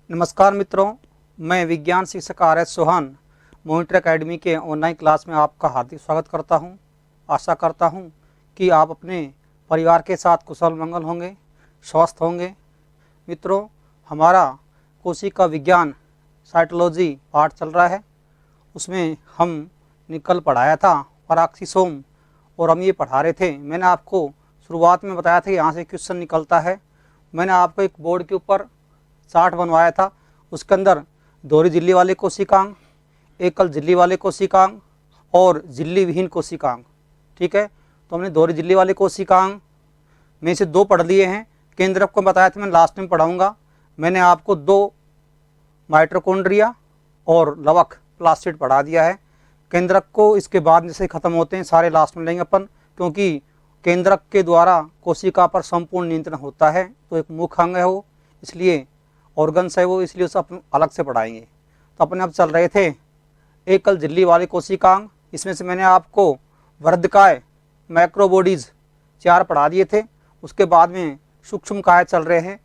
नमस्कार मित्रों, मैं विज्ञान शिक्षक RS चौहान मॉनिटर एकेडमी के ऑनलाइन क्लास में आपका हार्दिक स्वागत करता हूं। आशा करता हूं कि आप अपने परिवार के साथ कुशल मंगल होंगे, स्वस्थ होंगे। मित्रों, हमारा कोशिका विज्ञान साइटोलॉजी पाठ चल रहा है। उसमें हमने कल पढ़ाया था पराक्सीसोम और हम ये पढ़ा रहे थे। मैंने आपको शुरुआत में बताया था यहाँ से क्वेश्चन निकलता है। मैंने आपको एक बोर्ड के ऊपर चार्ट बनवाया था, उसके अंदर दोहरी झिल्ली वाले कोशिकांग, एकल झिल्ली वाले कोशिकांग और झिल्ली विहीन कोशिकांग। ठीक है, तो हमने दोहरी झिल्ली वाले कोशिकांग में से 2 पढ़ लिए हैं। केंद्रक को बताया था, मैं लास्ट में पढ़ाऊंगा। मैंने आपको 2 माइटोकॉन्ड्रिया और लवक प्लास्टिड पढ़ा दिया है। केंद्रक को इसके बाद जैसे ख़त्म होते हैं सारे लास्ट में लेंगे अपन, क्योंकि केंद्रक के द्वारा कोशिका पर संपूर्ण नियंत्रण होता है। तो एक मुख्य अंग है वो, इसलिए ऑर्गन्स है वो, इसलिए उसे अपन अलग से पढ़ाएंगे। तो अपने अब चल रहे थे एकल झिल्ली वाले कोशिकांग। इसमें से मैंने आपको वर्धकाय, मैक्रोबॉडीज 4 पढ़ा दिए थे। उसके बाद में सूक्ष्म काय चल रहे हैं।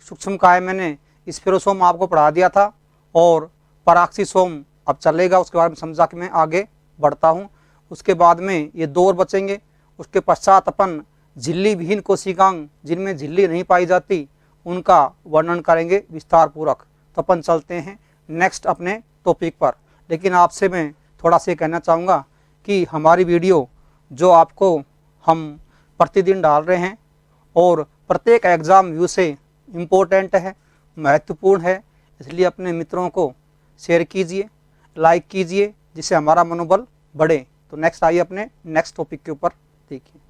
सूक्ष्म काय मैंने स्फेरोसोम आपको पढ़ा दिया था और पराक्सीसोम अब चलेगा, उसके बारे में समझा कि मैं आगे बढ़ता हूँ। उसके बाद में ये 2 और बचेंगे। उसके पश्चात अपन झिल्ली विहीन कोशिकांग, जिनमें झिल्ली नहीं पाई जाती, उनका वर्णन करेंगे विस्तार पूर्वक। तो अपन चलते हैं नेक्स्ट अपने टॉपिक पर। लेकिन आपसे मैं थोड़ा सा कहना चाहूँगा कि हमारी वीडियो जो आपको हम प्रतिदिन डाल रहे हैं और प्रत्येक एग्ज़ाम व्यू से इम्पोर्टेंट है, महत्वपूर्ण है, इसलिए अपने मित्रों को शेयर कीजिए, लाइक कीजिए, जिससे हमारा मनोबल बढ़े। तो नेक्स्ट आइए अपने नेक्स्ट टॉपिक के ऊपर देखिए।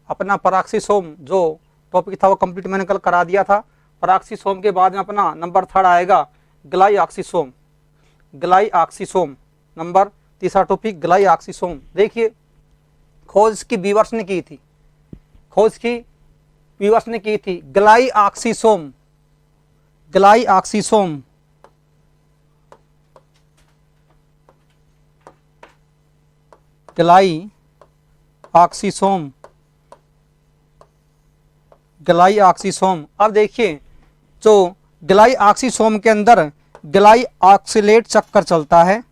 अपना पराक्सीसोम जो टॉपिक था वो कंप्लीट मैंने कल करा दिया था। पराक्सीसोम के बाद में अपना नंबर 3 आएगा glyoxysome. Glyoxysome number 3 topic glyoxysome. देखिए, खोज की बीवर्स ने की थी, खोज की बीवर्स ने की थी ग्लाइऑक्सीसोम। Glyoxysome glyoxysome glyoxysome. अब देखिए, जो ग्लाइऑक्सीसोम के अंदर ग्लाइऑक्सिलेट चक्कर चलता है।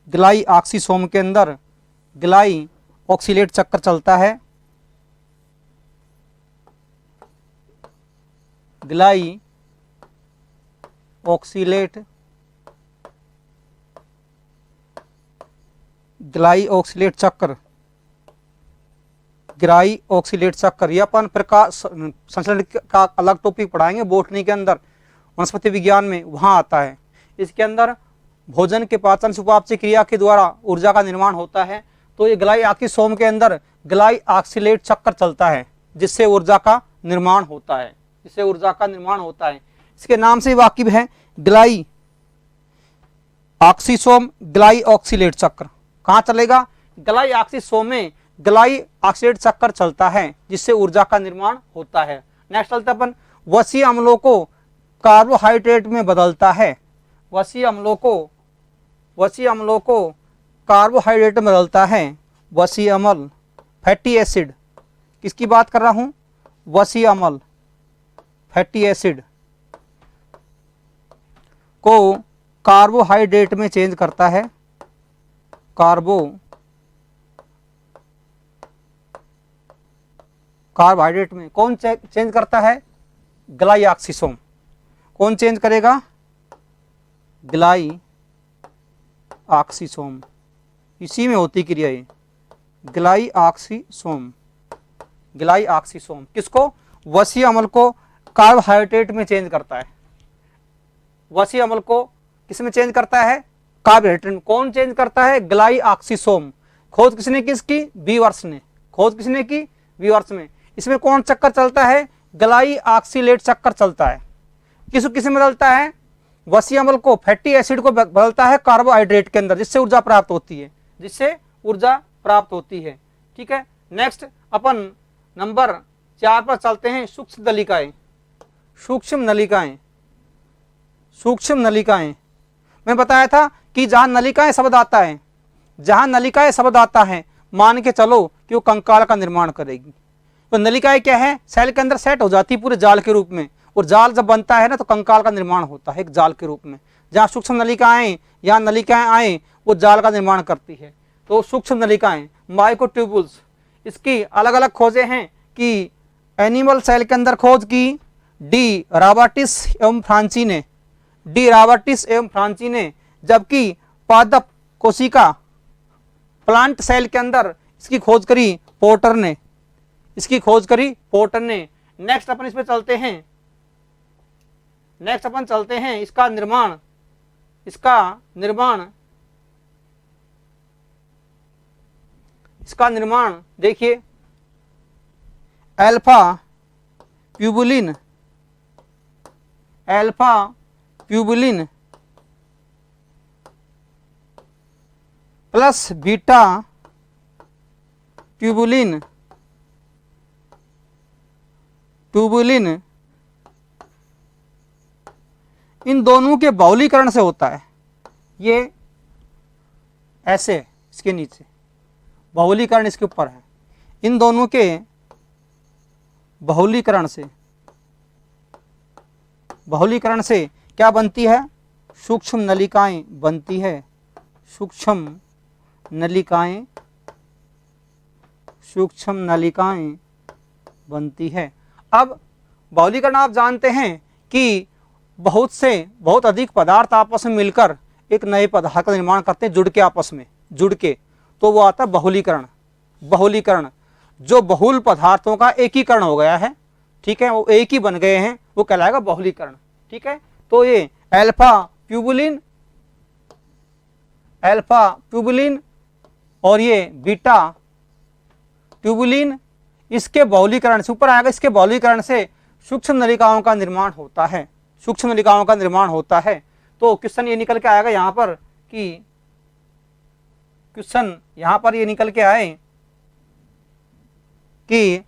ग्लाइऑक्सीसोम के अंदर ग्लाइऑक्सिलेट चक्कर चलता है। ग्लाइऑक्सिलेट चक्कर, ग्लाइऑक्सिलेट चक्कर, यह अपन प्रकाश संश्लेषण का अलग टॉपिक पढ़ाएंगे बॉटनी के अंदर, वनस्पति विज्ञान में वहाँ आता है। इसके अंदर भोजन के पाचन से उपापचय क्रिया के द्वारा ऊर्जा का निर्माण होता है। तो ये ग्लाइऑक्सीसोम के अंदर ग्लाइऑक्सिलेट चक्कर चलता है, जिससे ऊर्जा का निर्माण होता है, जिससे ऊर्जा का निर्माण होता है। इसके नाम से वाकिफ है ग्लाइऑक्सीसोम ग्लाइऑक्सिलेट चक्र। कहाँ चलेगा? ग्लाइऑक्सीसोम में ग्लाइऑक्सिलेट चक्कर चलता है, जिससे ऊर्जा का निर्माण होता है। नेक्स्ट चलता है अपन वसीय अम्लों को कार्बोहाइड्रेट में बदलता है। वसीय अम्लों को कार्बोहाइड्रेट में बदलता है। वसीय अम्ल फैटी एसिड, किसकी बात कर रहा हूं? वसीय अम्ल फैटी एसिड को कार्बोहाइड्रेट में चेंज करता है। कार्बोहाइड्रेट में कौन चेंज करता है? ग्लाइऑक्सीसोम। कौन चेंज करेगा? ग्लाइऑक्सीसोम। इसी में होती क्रिया है ग्लाइऑक्सीसोम। ग्लाइऑक्सीसोम किसको? वसीय अम्ल को कार्बोहाइड्रेट में चेंज करता है। वसीय अम्ल को किस में चेंज करता है? कार्बोहाइड्रेट में। कौन चेंज करता है? ग्लाइऑक्सीसोम। खोज किसने की इसकी? बीवर्स ने। खोज किसने की? बीवर्स में। इसमें कौन चक्कर चलता है? ग्लाइऑक्सिलेट चक्कर चलता है। किस में बदलता है? वसीय अम्ल को, फैटी एसिड को बदलता है कार्बोहाइड्रेट के अंदर, जिससे ऊर्जा प्राप्त होती है, जिससे ऊर्जा प्राप्त होती है। ठीक है, नेक्स्ट अपन नंबर 4 पर चलते हैं। सूक्ष्म नलिकाएं। सूक्ष्म नलिकाएं, सूक्ष्म नलिकाएं मैं बताया था कि जहां नलिकाएं शब्द आता है, जहां नलिकाएं शब्द आता है, मान के चलो कि वो कंकाल का निर्माण करेगी। तो नलिकाएं क्या है, सेल के अंदर सेट हो जाती है पूरे जाल के रूप में, और जाल जब बनता है ना तो कंकाल का निर्माण होता है एक जाल के रूप में। जहाँ सूक्ष्म नलिकाएं या नलिकाएं आए वो जाल का निर्माण करती है। तो सूक्ष्म नलिकाएं माइक्रोट्यूबुल्स, इसकी अलग अलग खोजें हैं कि एनिमल सेल के अंदर खोज की डी रॉबर्टिस एवं फ्रांची ने, डी रॉबर्टिस एवं फ्रांची ने, जबकि पादप कोशिका प्लांट सेल के अंदर इसकी खोज करी पोर्टर ने, इसकी खोज करी पोर्टर ने। नेक्स्ट अपन इसमें चलते हैं, नेक्स्ट अपन चलते हैं इसका निर्माण, इसका निर्माण, इसका निर्माण देखिए, alpha tubulin, alpha tubulin plus beta tubulin, tubulin, इन दोनों के बहुलीकरण से होता है। ये ऐसे इसके नीचे बहुलीकरण इसके ऊपर है। इन दोनों के बहुलीकरण से, बहुलीकरण से क्या बनती है, सूक्ष्म नलिकाएं बनती है, सूक्ष्म नलिकाएं, सूक्ष्म नलिकाएं बनती है। अब बहुलीकरण आप जानते हैं कि बहुत अधिक पदार्थ आपस में मिलकर एक नए पदार्थ का निर्माण करते हैं, जुड़ के, आपस में जुड़ के, तो वो आता है बहुलीकरण। बहुलीकरण जो बहुल पदार्थों का एकीकरण हो गया है, ठीक है, वो एक ही बन गए हैं, वो कहलाएगा बहुलीकरण। ठीक है, तो ये अल्फा ट्यूबुलिन, अल्फा ट्यूबुलिन और ये बीटा ट्यूबुलिन, इसके बहुलीकरण से ऊपर आएगा, इसके बहुलीकरण से सूक्ष्म नलिकाओं का निर्माण होता है, सूक्ष्म नलिकाओं का निर्माण होता है। तो क्वेश्चन ये निकल के आएगा यहाँ पर कि क्वेश्चन यहाँ पर ये निकल के आए कि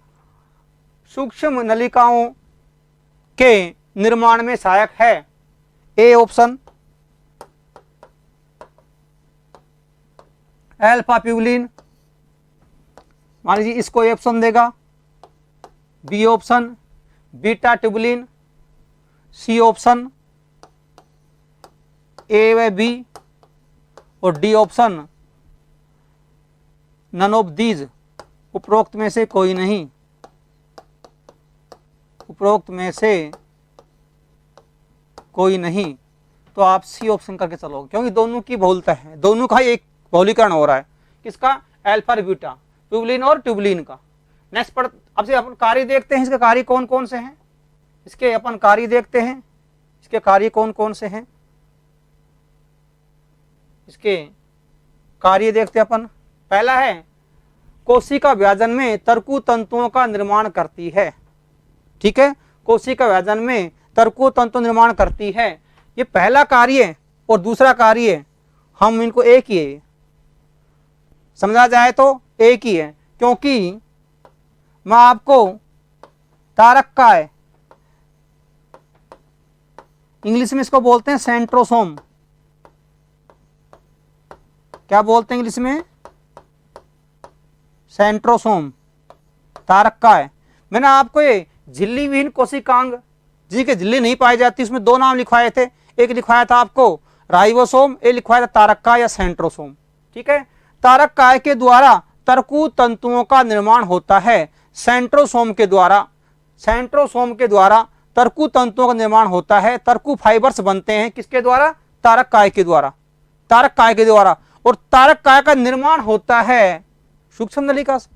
सूक्ष्म नलिकाओं के निर्माण में सहायक है ए ऑप्शन अल्फा ट्यूबुलिन, मान लीजिए इसको ए ऑप्शन देगा, B option beta tubulin, C option A व बी, और D option none of these, उपरोक्त में से कोई नहीं, उपरोक्त में से कोई नहीं। तो आप सी ऑप्शन करके चलोगे, क्योंकि दोनों की बहुलता है, दोनों का एक बहुलीकरण हो रहा है, किसका, अल्फा और बीटा, ट्यूबुलिन और ट्यूबुलिन का। नेक्स्ट पर अब से अपन कार्य देखते हैं, इसके कार्य कौन कौन से हैं, इसके अपन कार्य देखते हैं, इसके कार्य कौन कौन से हैं, इसके कार्य देखते हैं अपन। पहला है कोशिका विभाजन में तर्कु तंतुओं का निर्माण करती है। ठीक है, कोशिका विभाजन में तर्कु तंतु निर्माण करती है, ये पहला कार्य। और दूसरा कार्य हम इनको एक ही है, समझा जाए तो एक ही है, क्योंकि मैं आपको तारक का है, इंग्लिश में इसको बोलते हैं सेंट्रोसोम, क्या बोलते हैं इंग्लिश में, सेंट्रोसोम, तारक का है। मैंने आपको ये झिल्ली विहीन कोशिकांग जिनके झिल्ली नहीं पाई जाती, उसमें दो नाम लिखवाए थे, एक लिखवाया था आपको राइबोसोम, एक लिखवाया था तारक का या सेंट्रोसोम। ठीक है, तारक काय के द्वारा तर्कु तंतुओं का निर्माण होता है, सेंट्रोसोम के द्वारा, सेंट्रोसोम के द्वारा तर्कु तंतुओं का निर्माण होता है, तर्कु फाइबर्स बनते हैं, किसके द्वारा, तारक काय के द्वारा, तारक काय के द्वारा। और तारक काय का निर्माण होता है सूक्ष्म नलिका से।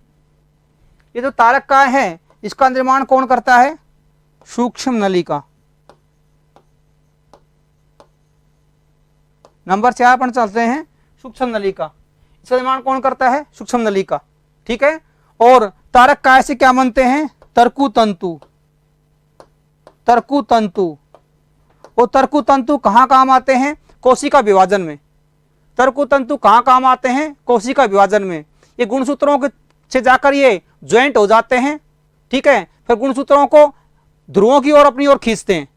ये जो तारक काय है इसका निर्माण कौन करता है, सूक्ष्म नलिका। नंबर 4 पर चलते हैं, सूक्ष्म नलिका, इसका निर्माण कौन करता है, सूक्ष्म नलिका। ठीक है, और तारक काय से क्या बनते हैं, तर्कु तंतु, तर्कु तंतु। और तर्कु तंतु कहाँ काम आते हैं, कोशिका विभाजन में। तर्कु तंतु कहाँ काम आते हैं, कोशिका विभाजन में। ये गुणसूत्रों के से जाकर ये ज्वाइंट हो जाते हैं। ठीक है, फिर गुणसूत्रों को ध्रुवों की ओर अपनी ओर खींचते हैं,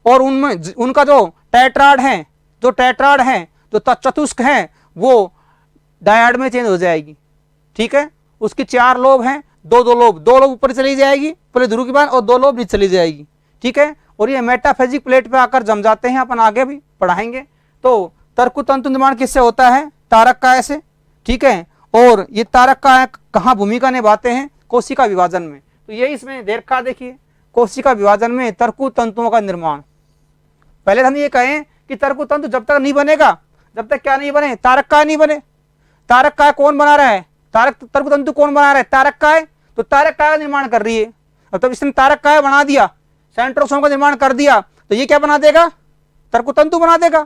और उनमें उनका जो टेट्राड है, जो टेट्राड हैं, जो चतुष्क हैं, वो डायड में चेंज हो जाएगी। ठीक है, उसकी 4 लोब हैं, दो लोब ऊपर चली जाएगी पहले ध्रुव की बात, और 2 लोब नीचे चली जाएगी। ठीक है, और ये मेटाफेजिक प्लेट पे आकर जम जाते हैं, अपन आगे भी पढ़ाएंगे। तो तर्कु तंतु निर्माण किससे होता है? तारक काय से। ठीक है, और ये तारक काय कहाँ भूमिका निभाते हैं? कोशिका विभाजन में। तो ये इसमें देखा, देखिए कोशिका विभाजन में तर्कु तंतुओं का निर्माण। पहले हम ये कहें कि तर्कु तंतु जब तक नहीं बनेगा, जब तक क्या नहीं बने? तारक काय नहीं बने। तारक काय कौन बना रहा है? तर्कु तंतु कौन बना रहा है? तारक काय। तो तारक काय का निर्माण कर रही है, और तब इसने तारक काय बना दिया, सेंट्रोसोम का निर्माण कर दिया, तो ये क्या बना देगा? तर्कु तंतु बना देगा।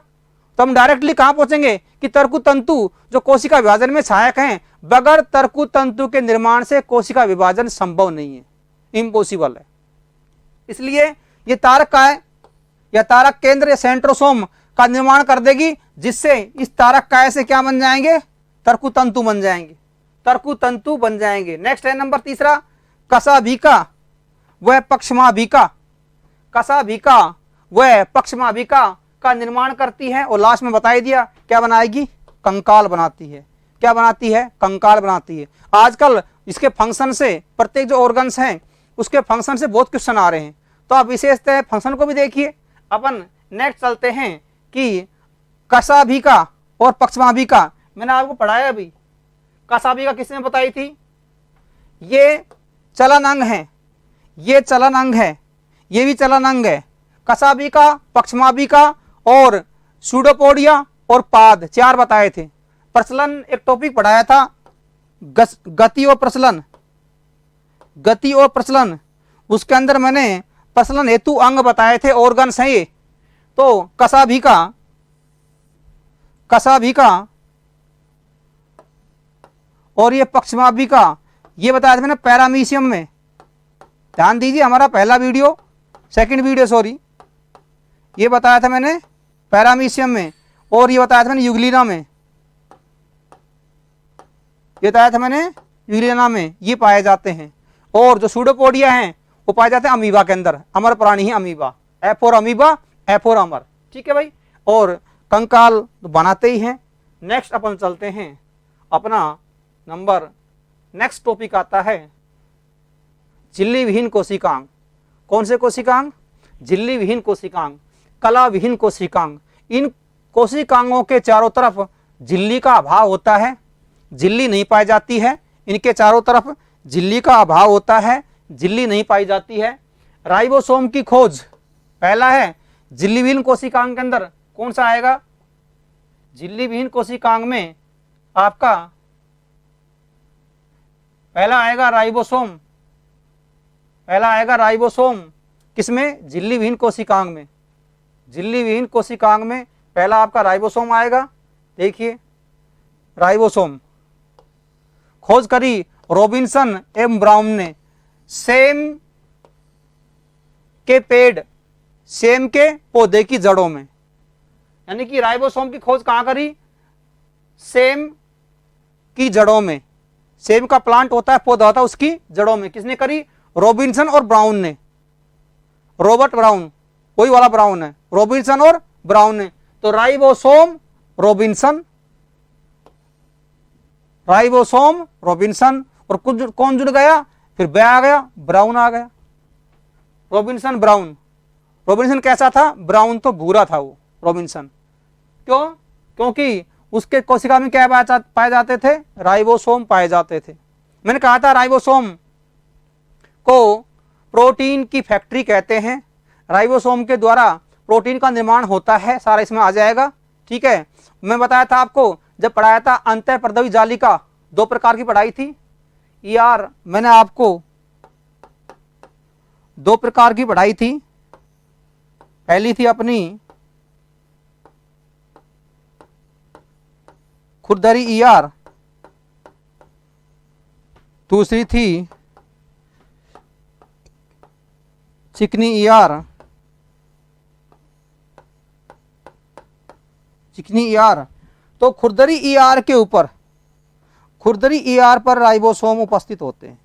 तो हम डायरेक्टली कहां पहुंचेंगे कि तर्कु तंतु जो कोशिका विभाजन में सहायक हैं, बगैर तर्कु तंतु के निर्माण से कोशिका विभाजन संभव नहीं है, इम्पॉसिबल है। इसलिए ये तारक काय या तारक केंद्र या सेंट्रोसोम का निर्माण कर देगी, जिससे इस तारक काय से क्या बन जाएंगे? तर्कु तंतु बन जाएंगे, तर्कु तंतु बन जाएंगे। नेक्स्ट है नंबर तीसरा, कशाभिका व पक्षमाभिका। कशाभिका व पक्षमाभिका का निर्माण करती है, और लास्ट में बता ही दिया क्या बनाएगी? कंकाल बनाती है। क्या बनाती है? कंकाल बनाती है। आजकल इसके फंक्शन से, प्रत्येक जो ऑर्गन्स हैं उसके फंक्शन से बहुत क्वेश्चन आ रहे हैं, तो आप विशेषतः फंक्शन को भी देखिए। अपन नेक्स्ट चलते हैं कि कशाभिका और पक्षमाभिका। मैंने आपको पढ़ाया अभी, कशाभिका किसने बताई थी? ये चलन अंग है, ये चलन अंग है, ये भी चलन अंग है। कशाभिका, पक्षमाभिका और सूडोपोडिया और पाद, 4 बताए थे। प्रचलन एक टॉपिक पढ़ाया था, गति और प्रचलन, गति और प्रचलन। उसके अंदर मैंने प्रचलन हेतु अंग बताए थे, ऑर्गन्स हैं ये। तो कशाभिका, कशाभिका और ये पक्षमाभिका, ये बताया था मैंने पैरामीशियम में। ध्यान दीजिए, हमारा पहला वीडियो, सेकंड वीडियो सॉरी, ये बताया था मैंने पैरामीशियम में, और ये बताया था मैंने यूग्लिना में, ये बताया था मैंने यूग्लिना में ये पाए जाते हैं। और जो सूडोपोडिया हैं वो पाए जाते हैं अमीबा के अंदर, अमर प्राणी है amoeba, A for amoeba, A for अमर। ठीक है भाई, और कंकाल तो बनाते ही हैं। नेक्स्ट अपन चलते हैं अपना नंबर, नेक्स्ट टॉपिक आता है झिल्ली विहीन कोशिकांग। कौन से कोशिकांग? झिल्ली विहीन कोशिकांग, कला विहीन कोशिकांग। इन कोशिकांगों के चारों तरफ झिल्ली का अभाव होता है, झिल्ली नहीं पाई जाती है। इनके चारों तरफ झिल्ली का अभाव होता है, झिल्ली नहीं पाई जाती है। राइबोसोम की खोज, पहला है झिल्ली विहीन कोशिकांग के अंदर कौन सा आएगा? झिल्ली विहीन कोशिकांग में आपका पहला आएगा राइबोसोम, पहला आएगा राइबोसोम। किसमें? झिल्ली विहीन कोशिकांग में। झिल्ली विहीन कोशिकांग में पहला आपका राइबोसोम आएगा। देखिए राइबोसोम खोज करी रॉबिन्सन एवं ब्राउन ने। सेम के पेड़, सेम के पौधे की जड़ों में, यानी कि राइबोसोम की खोज कहां करी? सेम की जड़ों में। सेम का प्लांट होता है, पौधा होता है, उसकी जड़ों में। किसने करी? रॉबिन्सन और ब्राउन ने। रॉबर्ट ब्राउन, वही वाला ब्राउन है, रॉबिन्सन और ब्राउन ने। तो राइबोसोम रॉबिन्सन, राइबोसोम रॉबिन्सन, और कुछ कौन जुड़ गया? फिर वे आ गया, ब्राउन आ गया। Robinson brown. रॉबिन्सन कैसा था? ब्राउन तो भूरा था वो रॉबिन्सन। क्यों? क्योंकि उसके कोशिका में क्या पाए जाते थे? राइबोसोम पाए जाते थे। मैंने कहा था राइबोसोम को प्रोटीन की फैक्ट्री कहते हैं। राइबोसोम के द्वारा प्रोटीन का निर्माण होता है, सारा इसमें आ जाएगा। ठीक है, मैं बताया था आपको जब पढ़ाया था अंतःप्रदवी जालिका, 2 प्रकार की पढ़ाई थी। यार मैंने आपको 2 प्रकार की पढ़ाई थी। पहली थी अपनी खुरदरी ईआर, दूसरी थी चिकनी ईआर, चिकनी ईआर। तो खुरदरी ईआर के ऊपर, खुरदरी ईआर पर राइबोसोम उपस्थित होते हैं।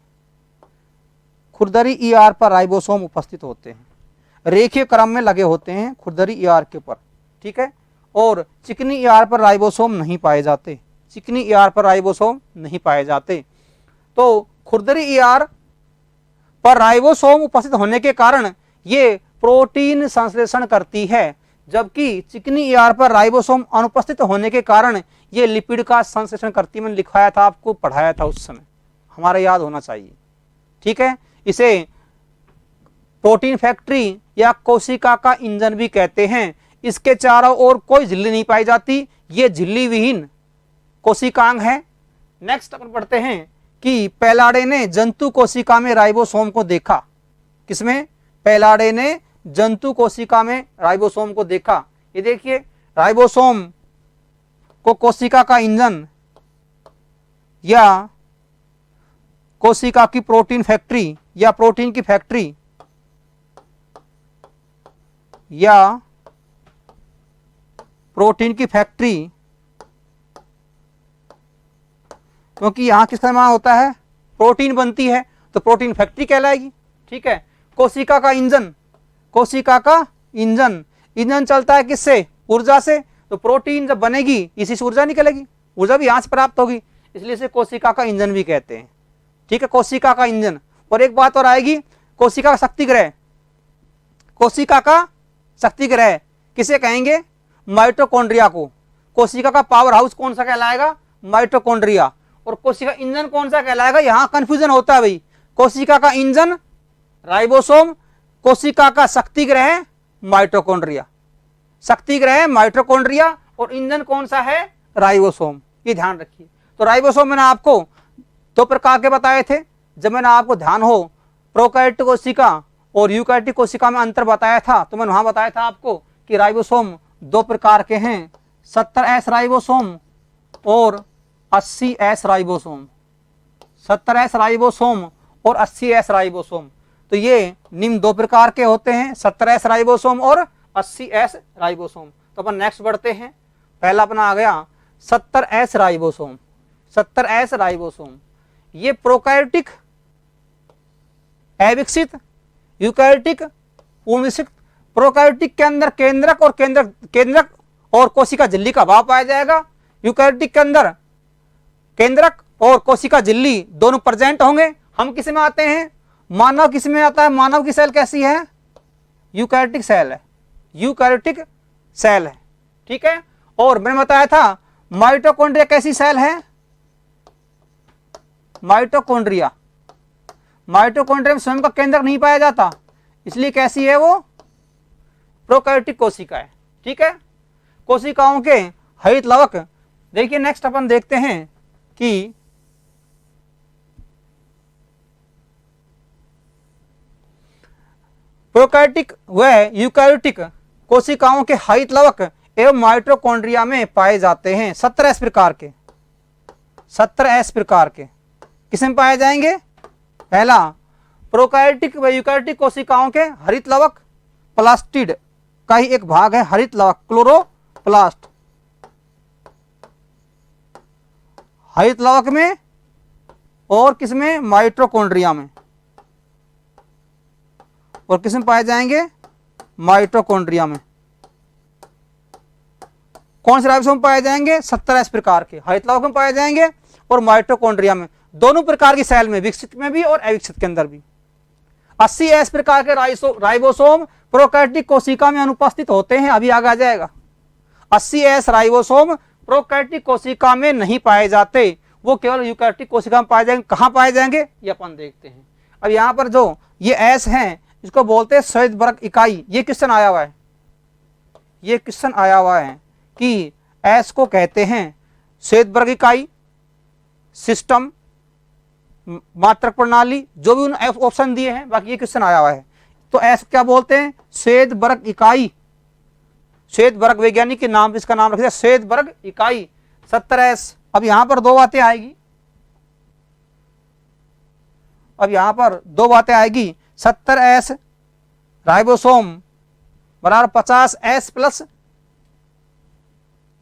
खुरदरी ईआर पर राइबोसोम उपस्थित होते हैं, रेखीय क्रम में लगे होते हैं खुरदरी ईआर के ऊपर। ठीक है, और चिकनी ER पर राइबोसोम नहीं पाए जाते, चिकनी ER पर राइबोसोम नहीं पाए जाते। तो खुरदरी ER पर राइबोसोम उपस्थित होने के कारण ये प्रोटीन संश्लेषण करती है, जबकि चिकनी ER पर राइबोसोम अनुपस्थित होने के कारण ये लिपिड का संश्लेषण करती है। मैंने लिखवाया था, आपको पढ़ाया था उस समय, हमारा याद होना चाहिए। ठीक है, इसे प्रोटीन फैक्ट्री या कोशिका का इंजन भी कहते हैं। इसके चारों ओर कोई झिल्ली नहीं पाई जाती, ये झिल्ली विहीन कोशिकांग है। नेक्स्ट अपन पढ़ते हैं कि पैलाडे ने जंतु कोशिका में राइबोसोम को देखा। किसमें? पैलाडे ने जंतु कोशिका में राइबोसोम को देखा। ये देखिए, राइबोसोम को कोशिका का इंजन या कोशिका की प्रोटीन फैक्ट्री या प्रोटीन की फैक्ट्री या प्रोटीन की फैक्ट्री, क्योंकि यहां किसका निर्माण होता है? प्रोटीन बनती है, तो प्रोटीन फैक्ट्री कहलाएगी। ठीक है, कोशिका का इंजन, कोशिका का इंजन, इंजन चलता है किससे? ऊर्जा से। तो प्रोटीन जब बनेगी इसी से ऊर्जा निकलेगी, ऊर्जा भी यहां से प्राप्त होगी, इसलिए इसे कोशिका का इंजन भी कहते हैं। ठीक है, कोशिका का इंजन। और एक बात और आएगी, कोशिका का शक्ति ग्रह, कोशिका का शक्ति ग्रह किसे कहेंगे? माइटोकॉन्ड्रिया को। कोशिका का पावर हाउस कौन सा कहलाएगा? माइटोकॉन्ड्रिया। और कोशिका इंजन कौन सा कहलाएगा? यहां कंफ्यूजन होता है भाई। कोशिका का इंजन राइबोसोम, कोशिका का शक्ति ग्रह माइटोकॉन्ड्रिया, शक्ति ग्रह माइटोकॉन्ड्रिया, और इंजन कौन सा है? राइबोसोम। ये ध्यान रखिए। तो राइबोसोम मैंने आपको दो प्रकार के बताए थे। जब मैंने आपको ध्यान हो प्रोकैरियोटिक कोशिका और यूकैरियोटिक कोशिका में अंतर बताया था, तो मैंने वहां बताया था आपको कि राइबोसोम दो प्रकार के हैं, 70S राइबोसोम और 80S राइबोसोम, 70S राइबोसोम और 80S राइबोसोम। तो ये निम्न दो प्रकार के होते हैं, 70S राइबोसोम और 80S राइबोसोम। तो अपन नेक्स्ट बढ़ते हैं। पहला अपना आ गया 70S राइबोसोम। 70S राइबोसोम ये प्रोकैरियोटिक अविकसित, यूकैरियोटिक पूर्ण विकसित। प्रोकैरियोटिक के अंदर केंद्रक और केंद्रक और कोशिका झिल्ली का अभाव पाया जाएगा। यूकैरियोटिक के अंदर केंद्रक और कोशिका झिल्ली दोनों प्रेजेंट होंगे। हम किस में आते हैं? मानव किस में आता है? मानव की सेल कैसी है? यूकैरियोटिक सेल है, यूकैरियोटिक सेल है। ठीक है, और मैंने बताया था माइटोकॉन्ड्रिया कैसी सेल है? माइटोकॉन्ड्रिया, माइटोकॉन्ड्रिया में स्वयं का केंद्रक नहीं पाया जाता, इसलिए कैसी है वो? प्रोकैरियोटिक कोशिका है। ठीक है, कोशिकाओं के हरित लवक। देखिए नेक्स्ट अपन देखते हैं कि प्रोकैरियोटिक व यूकैरियोटिक कोशिकाओं के हरित लवक एवं माइटोकॉन्ड्रिया में पाए जाते हैं। 70S प्रकार के, 70S प्रकार के किसमें पाए जाएंगे? पहला, प्रोकैरियोटिक व यूकैरियोटिक कोशिकाओं के हरित लवक, प्लास्टिड का ही एक भाग है हरित लवक, क्लोरोप्लास्ट, हरित लवक में और किसमें? माइटोकॉन्ड्रिया में। और किसमें पाए जाएंगे? माइटोकॉन्ड्रिया में। कौन से राइबोसोम पाए जाएंगे? 70S प्रकार के हरित लवक में पाए जाएंगे और माइटोकॉन्ड्रिया में, दोनों प्रकार की सेल में, विकसित में भी और अविकसित के अंदर भी। 80S प्रकार के राइबोसोम प्रोकैरियोटिक कोशिका में अनुपस्थित होते हैं, अभी आगे आ जाएगा। 80S राइबोसोम प्रोकैरियोटिक कोशिका में नहीं पाए जाते, वो केवल यूकैरियोटिक कोशिका में पाए जाएंगे। कहां पाए जाएंगे ये अपन देखते हैं। अब यहां पर जो ये S है इसको बोलते हैं श्वेतबर्ग इकाई। ये क्वेश्चन आया हुआ है, ये क्वेश्चन आया हुआ है कि S को कहते हैं श्वेतबर्ग इकाई, सिस्टम, मात्रक प्रणाली, जो भी उन्होंने ऑप्शन दिए हैं, बाकी ये क्वेश्चन आया हुआ है। तो S क्या बोलते हैं? श्वेतबर्ग इकाई। श्वेतबर्ग वैज्ञानिक के नाम, इसका नाम रखिए श्वेतबर्ग इकाई 70S। अब यहां पर दो बातें आएगी, अब यहां पर दो बातें आएगी। 70S राइबोसोम बराबर 50S प्लस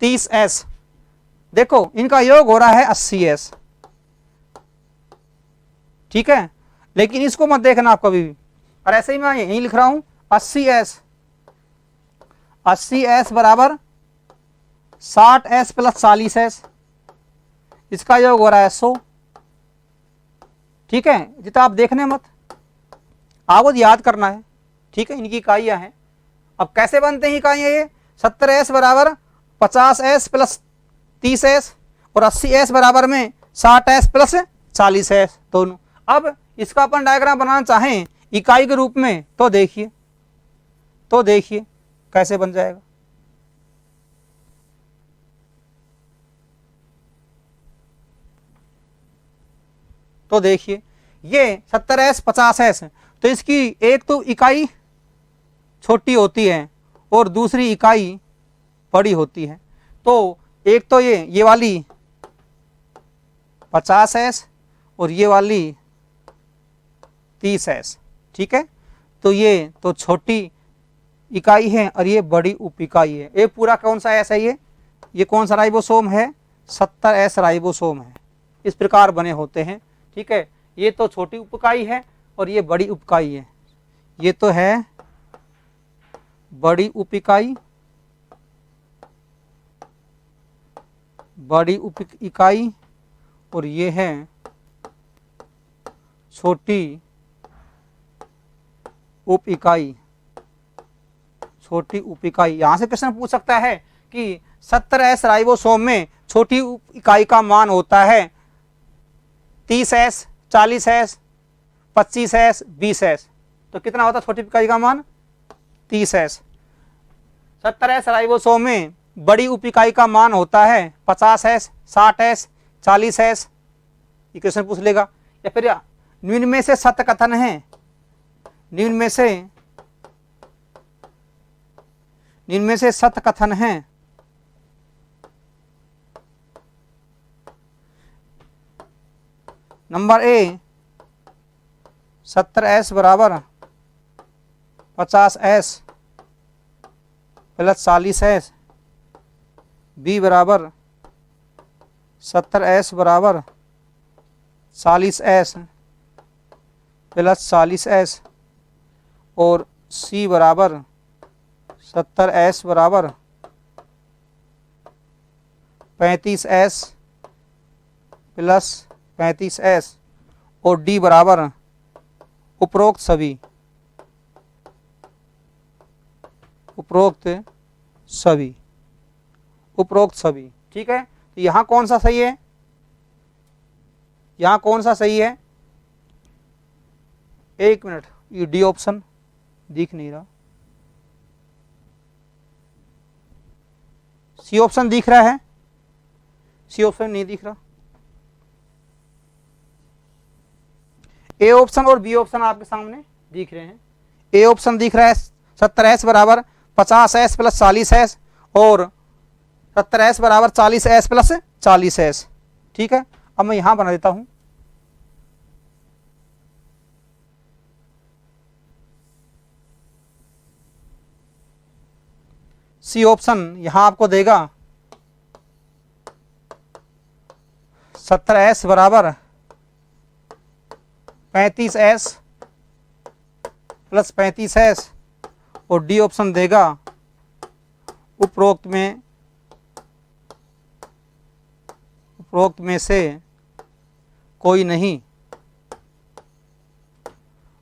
30S। देखो इनका योग हो रहा है 80S। ठीक है, लेकिन इसको मत देखना आप कभी भी, और ऐसे ही मैं यही लिख रहा हूं 80S, 80S बराबर 60s प्लस 40s, इसका योग हो रहा है 100। ठीक है, जितना आप देखने मत, आपको याद करना है। ठीक है, इनकी इकाइयाँ हैं। अब कैसे बनते हैं इकाइयाँ ये? 70s बराबर 50s प्लस 30s और 80s बराबर में 60s प्लस 40s दोनों। अब इसका अपन डायग्राम बनाना चाहें इकाई के रूप में तो देखिए कैसे बन जाएगा। तो देखिए ये 70s 50s, तो इसकी एक तो इकाई छोटी होती है और दूसरी इकाई बड़ी होती है। तो एक तो ये वाली 50s और ये वाली 30s। ठीक है, तो ये तो छोटी इकाई है और ये बड़ी उप इकाई है। ये पूरा कौन सा एस है? ये कौन सा राइबोसोम है? 70s राइबोसोम है। इस प्रकार बने होते हैं। ठीक है, ये तो छोटी उप इकाई है और ये बड़ी उप इकाई है। ये तो है बड़ी उप इकाई, बड़ी उप इकाई, और ये है छोटी उप इकाई, छोटी उप इकाई। यहां से प्रश्न पूछ सकता है कि 70s राइबोसोम में छोटी उप इकाई का मान होता है 30s, 40s, 25s, 20s। तो कितना होता है छोटी इकाई का मान? 30s। 70s राइबोसोम में बड़ी उप इकाई का मान होता है 50s, 60s, 40s। ये क्वेश्चन पूछ लेगा। या फिर निम्न में से सत्य कथन है, निम्न में से सत्य कथन है नंबर ए 70s बराबर 50s प्लस 40s, बी बराबर 70s बराबर 40s प्लस 40s, और सी बराबर 70s बराबर 35s प्लस 35s, और डी बराबर उपरोक्त सभी, उपरोक्त सभी। ठीक है, तो यहां कौन सा सही है? यहां कौन सा सही है? एक मिनट, ये डी ऑप्शन दिख नहीं रहा। सी ऑप्शन दिख रहा है? सी ऑप्शन नहीं दिख रहा। ए ऑप्शन और बी ऑप्शन आपके सामने दिख रहे हैं। ए ऑप्शन दिख रहा है 70s बराबर 50s प्लस 40s, और 70s बराबर 40s प्लस 40s। ठीक है, अब मैं यहां बना देता हूं। सी ऑप्शन यहां आपको देगा 70s बराबर 35s प्लस 35s, और डी ऑप्शन देगा उपरोक्त में से कोई नहीं,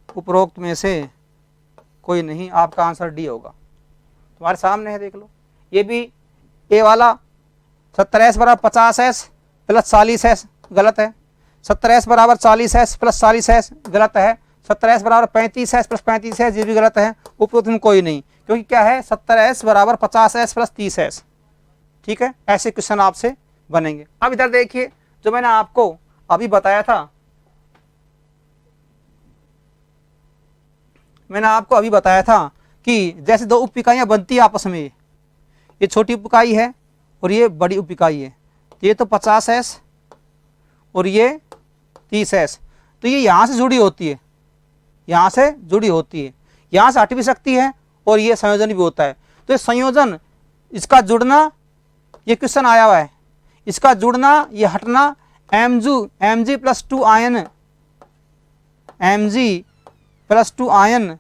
उपरोक्त में से कोई नहीं। आपका आंसर डी होगा। तुम्हारे सामने है, देख लो। ये भी ए वाला 70s बराबर 50s प्लस 40s गलत है। 70s बराबर 40s प्लस 40s गलत है। 70s बराबर 35s प्लस 35s ये भी गलत है। उपरोक्त में कोई नहीं, क्योंकि क्या है 70s बराबर 50s प्लस 30s। ठीक है, ऐसे क्वेश्चन आपसे बनेंगे। अब इधर देखिए, जो मैंने आपको अभी बताया था, कि जैसे दो उप इकाइयां बनती है आपस में, ये छोटी उप इकाई है और ये बड़ी उप इकाई है। ये तो 50s और ये 30s, तो ये यहाँ से जुड़ी होती है, यहाँ से हट भी सकती है और ये संयोजन भी होता है। तो ये संयोजन, इसका जुड़ना, ये क्वेश्चन आया हुआ है, इसका जुड़ना, ये हटना Mg plus 2 ion, Mg plus 2 ion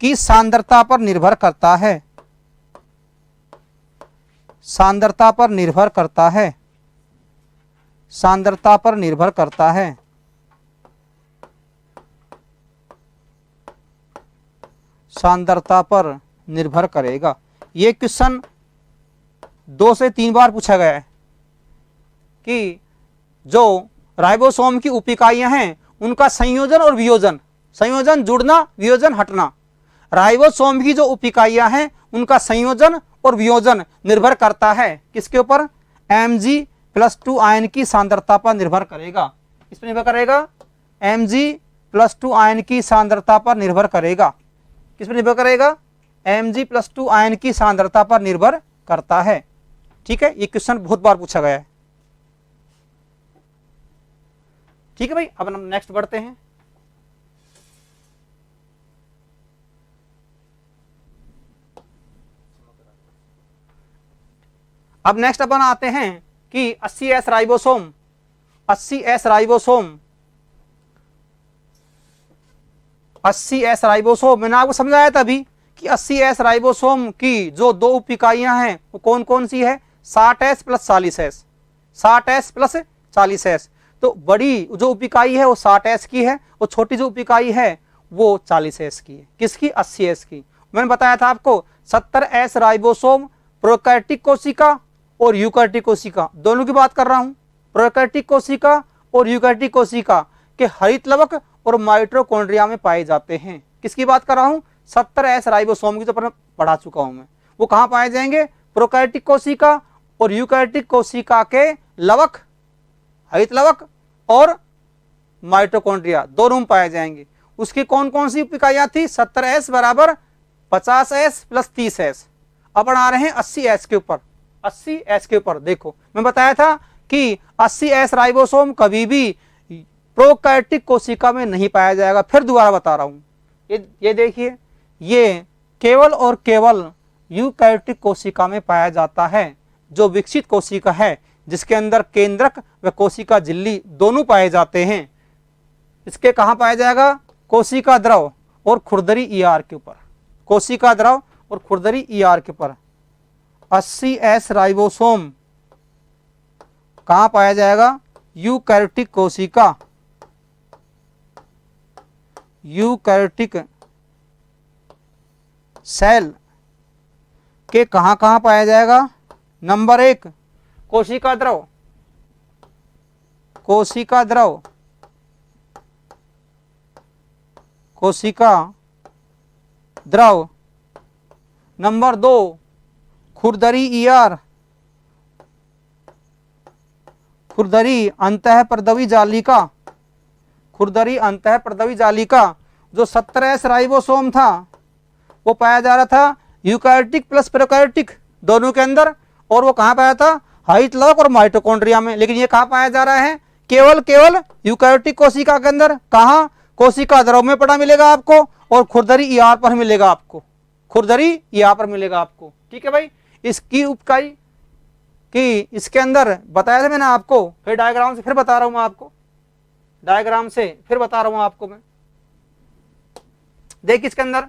की सांद्रता पर निर्भर करता है। सांद्रता पर निर्भर करता है, सांद्रता पर निर्भर करता है, सांद्रता पर निर्भर करेगा। ये क्वेश्चन 2 से 3 बार पूछा गया है कि जो राइबोसोम की उप इकाइयां हैं उनका संयोजन और वियोजन, संयोजन जुड़ना, वियोजन हटना, राइबोसोम की जो उप इकाइयां हैं उनका संयोजन और वियोजन निर्भर करता है किसके ऊपर? Mg+2 आयन की सांद्रता पर निर्भर करेगा। किस पर निर्भर करेगा? Mg+2 आयन की सांद्रता पर निर्भर करेगा। किस पर निर्भर करेगा? Mg+2 आयन की सांद्रता पर निर्भर करता है। ठीक है, ये क्वेश्चन बहुत बार पूछा गया है। ठीक है भाई, अब हम नेक्स्ट बढ़ते हैं। अब नेक्स्ट अपन आते हैं कि 80S ribosome, 80S ribosome, 80S ribosome मैंने आपको समझाया था अभी कि 80S राइबोसोम की जो 2 उप इकाइयां हैं वो कौन कौन सी है? 60S plus 40S, 60S plus 40S। तो बड़ी जो उप इकाई है वो 60S की है और छोटी जो उप इकाई है वो 40S की है। किसकी? 80S की। मैंने बताया था आपको 70S राइबोसोम प्रोकैरियोटिक कोशिका और यूकैरियोटिक कोशिका दोनों की बात कर रहा हूं। प्रोकैरियोटिक कोशिका और यूकैरियोटिक कोशिका के हरित लवक और माइटोकॉन्ड्रिया में पाए जाते हैं। किसकी बात कर रहा हूं? 70S राइबोसोम की, तो पढ़ा चुका हूं मैं। वो कहां पाए जाएंगे? प्रोकैरियोटिक कोशिका और यूकैरियोटिक कोशिका के लवक, हरित लवक और माइटोकॉन्ड्रिया दोनों में पाए जाएंगे। उसकी कौन कौन सी उप इकाइयां थी? 70S बराबर 50S प्लस 30S। अब आ रहे हैं 80S के ऊपर, 80S के ऊपर। देखो मैं बताया था कि 80S राइबोसोम कभी भी प्रोकैरियोटिक कोशिका में नहीं पाया जाएगा। फिर दोबारा बता रहा हूं, ये देखिए, ये केवल और केवल यूकैरियोटिक कोशिका में पाया जाता है, जो विकसित कोशिका है जिसके अंदर केंद्रक व कोशिका झिल्ली दोनों पाए जाते हैं। इसके कहां पाया जाएगा? कोशिका द्रव और खुरदरी ER के ऊपर, कोशिका द्रव और खुरदरी ER के ऊपर 80S राइबोसोम कहां पाया जाएगा? यूकैरियोटिक कोशिका, यूकैरियोटिक सेल के कहां कहां पाया जाएगा? नंबर 1 कोशिका द्रव, कोशिका द्रव, कोशिका द्रव। नंबर 2 खुरदरी ER, खुरदरी अंतःप्रदवी जालिका, खुरदरी अंतःप्रदवी जालिका। जो 70S राइबोसोम था वो पाया जा रहा था यूकैरियोटिक प्लस प्रोकैरियोटिक दोनों के अंदर, और वो कहां पाया था? हरित लवक और माइटोकॉन्ड्रिया में। लेकिन ये कहां पाया जा रहा है? केवल केवल यूकैरियोटिक कोशिका के अंदर। कहां? कोशिका द्रव में पड़ा मिलेगा आपको और खुरदरी ER पर मिलेगा आपको, खुरदरी ER पर मिलेगा आपको। ठीक है भाई, इसकी उपइकाई कि इसके अंदर बताया था मैंने आपको, फिर डायग्राम से फिर बता रहा हूं मैं आपको, डायग्राम से फिर बता रहा हूं आपको मैं। देखिए इसके अंदर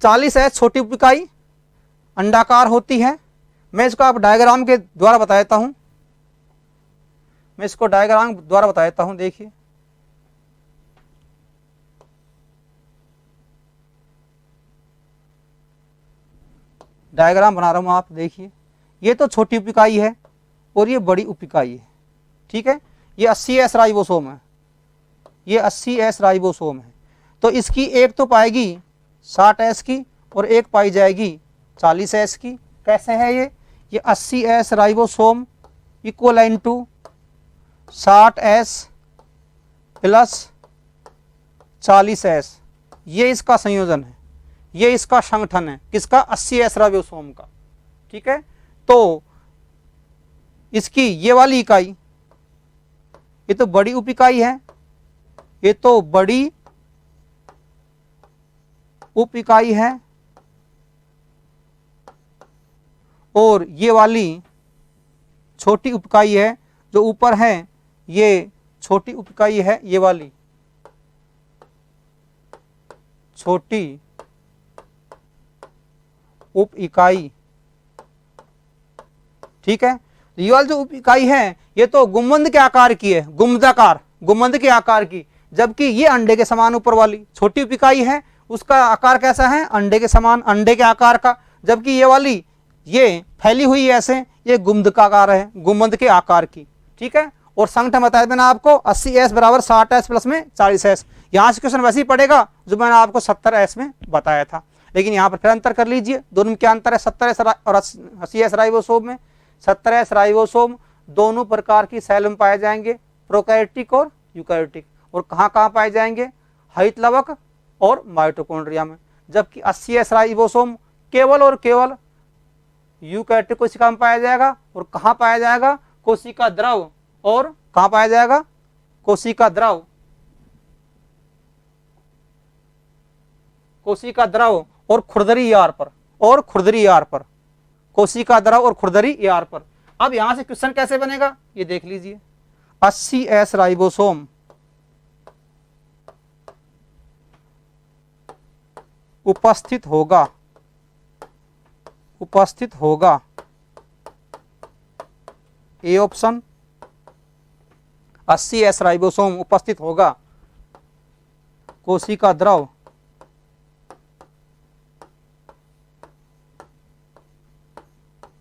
40S छोटी उपइकाई अंडाकार होती है। मैं इसको आप डायग्राम के द्वारा बता देता हूं, मैं इसको डायग्राम द्वारा बता देता हूं। देखिए डायग्राम बना रहा हूं आप, देखिए ये तो छोटी उप इकाई है और ये बड़ी उप इकाई है। ठीक है, ये 80S राइबोसोम है, ये 80S राइबोसोम है। तो इसकी एक तो पाएगी 60S की और एक पाई जाएगी 40S की। कैसे है ये 80S ribosome equal to 60S plus 40S, ये इसका संयोजन है, ये इसका संगठन है। किसका? 80S राइबोसोम का। ठीक है, तो इसकी ये वाली इकाई, ये तो बड़ी उप इकाई है, ये तो बड़ी उप इकाई है, और ये वाली छोटी उप इकाई है जो ऊपर है, ये छोटी उप इकाई है, ये वाली छोटी उप इकाई ठीक है, ये वाली जो उप इकाई है ये तो गुंबद के आकार की है, गुंबदाकार, गुंबद के आकार की, जबकि ये अंडे के समान ऊपर वाली छोटी उप इकाई है, उसका आकार कैसा है, अंडे के समान, अंडे के आकार का, जबकि ये वाली ये फैली हुई ऐसे, ये गुंबद का आकार है, गुंबद के आकार की। ठीक है, और संगठन बताया मैंने आपको 80s बराबर 60s प्लस में 40s। यहाँ से क्वेश्चन वैसे ही पड़ेगा जो मैंने आपको 70s में बताया था, लेकिन यहाँ पर फिर अंतर कर लीजिए, दोनों में क्या अंतर है, 70s और 80s राइबोसोम में। 70s राइबोसोम दोनों प्रकार की सेल में पाए जाएंगे, प्रोकैरियोटिक और यूकैरियोटिक, और कहाँ कहाँ पाए जाएंगे, हरितलवक और माइटोकॉन्ड्रिया में, जबकि 80s राइबोसोम केवल और केवल यूकैरियोटिक कोशिका में पाया जाएगा, और कहाँ पाया जाएगा, कोशिका द्रव, और कहाँ पाया जाएगा, कोशिका द्रव, कोशिका द्रव और खुरदरी यार पर, और खुरदरी यार पर, कोशिका द्रव और खुरदरी यार पर। अब यहां से क्वेश्चन कैसे बनेगा ये देख लीजिए, 80s राइबोसोम उपस्थित होगा, उपस्थित होगा, ए ऑप्शन, 80s राइबोसोम उपस्थित होगा कोशिका द्रव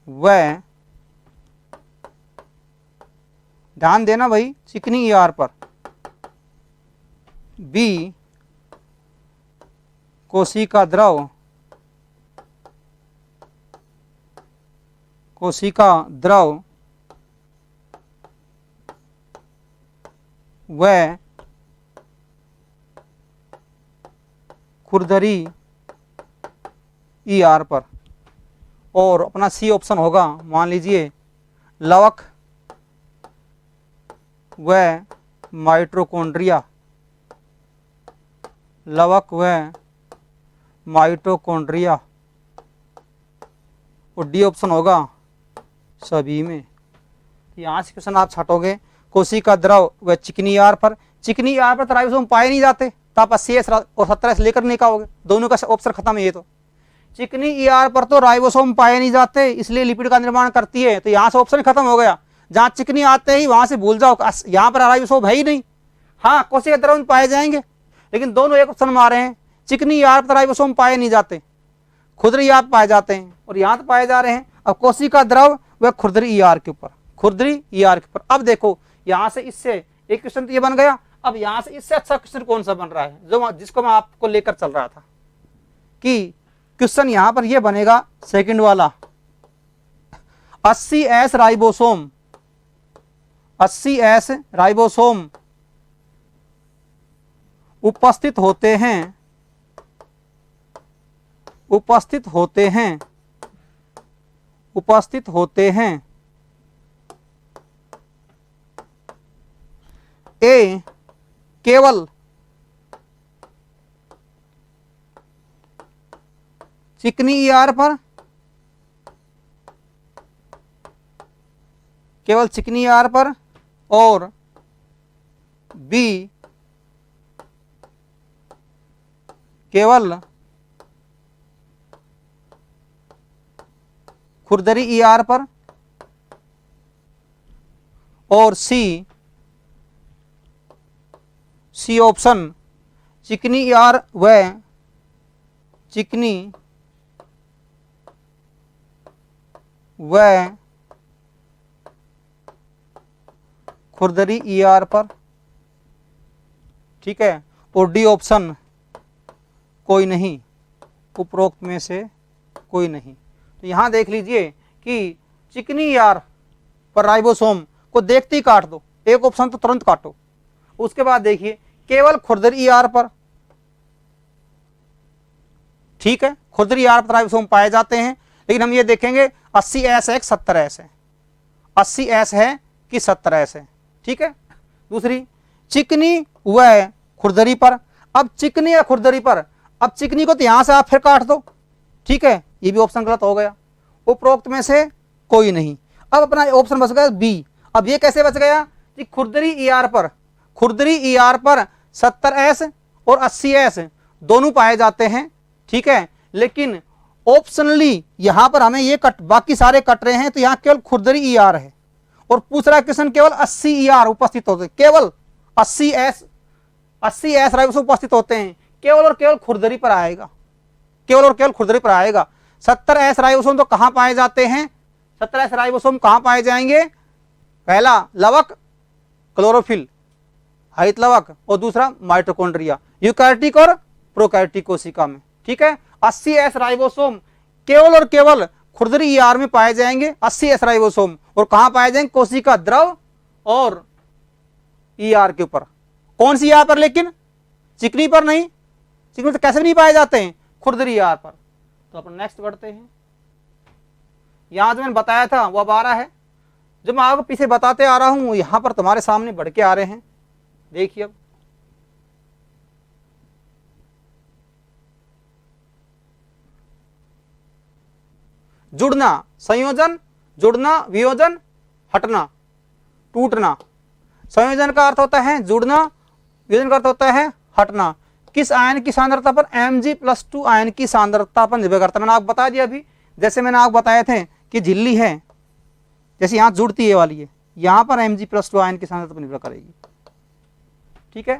व, ध्यान देना भाई चिकनी ईआर पर, बी कोशिका द्रव, कोशिका द्रव व खुरदरी ईआर पर, और अपना सी ऑप्शन होगा, मान लीजिए लवक व माइटोकॉन्ड्रिया, लवक व माइटोकॉन्ड्रिया, और डी ऑप्शन होगा सभी में। यहाँ से क्वेश्चन आप छाटोगे, कोशिका द्रव व चिकनी आर पर, चिकनी आर पर राइबोसोम पाए नहीं जाते, तो आप 80s और 70s लेकर निकालोगे, दोनों का ऑप्शन खत्म है। ये तो चिकनी ईआर पर तो राइबोसोम पाए नहीं जाते, इसलिए लिपिड का निर्माण करती है, तो यहाँ से ऑप्शन खत्म हो गया, जहाँ चिकनी आते ही वहां से भूल जाओ, यहाँ पर राइबोसोम है ही नहीं। हाँ, कोशिका द्रव में पाए जाएंगे, लेकिन दोनों एक ऑप्शन में आ रहे हैं, चिकनी ईआर पर राइबोसोम पाए नहीं जाते, खुरदरी ईआर पाए जाते हैं, और यहाँ तो पाए जा रहे हैं। अब कोशिका द्रव व खुरदरी ईआर के ऊपर, खुरदरी ईआर के ऊपर। अब देखो यहाँ से इससे एक क्वेश्चन तो ये बन गया, अब यहाँ से इससे अच्छा क्वेश्चन कौन सा बन रहा है, जो जिसको मैं आपको लेकर चल रहा था, कि क्वेश्चन यहां पर यह बनेगा सेकंड वाला, 80s राइबोसोम, 80s राइबोसोम उपस्थित होते हैं, उपस्थित होते हैं, उपस्थित होते हैं ए केवल चिकनी ईआर पर, केवल चिकनी ईआर पर, और बी केवल खुरदरी ईआर पर, और सी ऑप्शन चिकनी ईआर व चिकनी व खुरदरी ईआर पर। ठीक है, और डी ऑप्शन कोई नहीं, उपरोक्त में से कोई नहीं। तो यहाँ देख लीजिए कि चिकनी ईआर पर राइबोसोम को देखते ही काट दो, एक ऑप्शन तो तुरंत काटो। उसके बाद देखिए केवल खुरदरी ईआर पर, ठीक है, खुरदरी ईआर पर राइबोसोम पाए जाते हैं, लेकिन हम ये देखेंगे 80s है कि 70s है, 80s है कि 70s है। ठीक है, दूसरी चिकनी व खुरदरी पर, अब चिकनी या खुरदरी पर, अब चिकनी को तो यहां से आप फिर काट दो, ठीक है, ये भी ऑप्शन गलत हो गया, उपरोक्त में से कोई नहीं। अब अपना ऑप्शन बच गया बी। अब ये कैसे बच गया कि खुरदरी ईआर पर, खुरदरी ईआर पर 70s और 80s दोनों पाए जाते हैं, ठीक है, लेकिन ऑप्शनली यहां पर हमें ये कट, बाकी सारे कट रहे हैं तो यहां केवल खुरदरी ईआर है और पूछ रहा है क्वेश्चन केवल 80 ईआर उपस्थित होते हैं, केवल 80 एस राइबोसोम उपस्थित होते हैं, केवल और केवल खुरदरी पर आएगा, केवल और केवल खुरदरी पर आएगा। 70 एस राइबोसोम तो कहां पाए जाते हैं, 70 एस राइबोसोम कहां पाए जाएंगे, पहला लवक क्लोरोफिल हरित लवक और दूसरा माइटोकॉन्ड्रिया यूकैरियोटिक और प्रोकैरियोटिक कोशिका में, ठीक है। 80 एस राइबोसोम केवल और केवल खुरदरी ईआर में पाए जाएंगे, 80 एस राइबोसोम, और कहां पाए जाएंगे, कोशिका द्रव और ईआर के ऊपर। कौन सी ईआर पर, लेकिन चिकनी पर नहीं, चिकनी तो कैसे नहीं पाए जाते हैं, खुरदरी ईआर पर। तो अपन नेक्स्ट बढ़ते हैं। यहां जो मैंने बताया था वो अब आ रहा है, जो मैं आपको पीछे बताते आ रहा हूं यहां पर तुम्हारे सामने बढ़ के आ रहे हैं। देखिए अब जुड़ना, संयोजन, जुड़ना, वियोजन, हटना, टूटना। संयोजन का अर्थ होता है जुड़ना, वियोजन का अर्थ होता है हटना। किस आयन की सांद्रता पर, Mg+2 आयन की सांद्रता पर निर्भर करता है। मैंने आपको बता दिया अभी, जैसे मैंने आपको बताए थे कि झिल्ली है, जैसे यहां जुड़ती है वाली है, यहां पर Mg+2 आयन की सांद्रता पर निर्भर करेगी, ठीक है,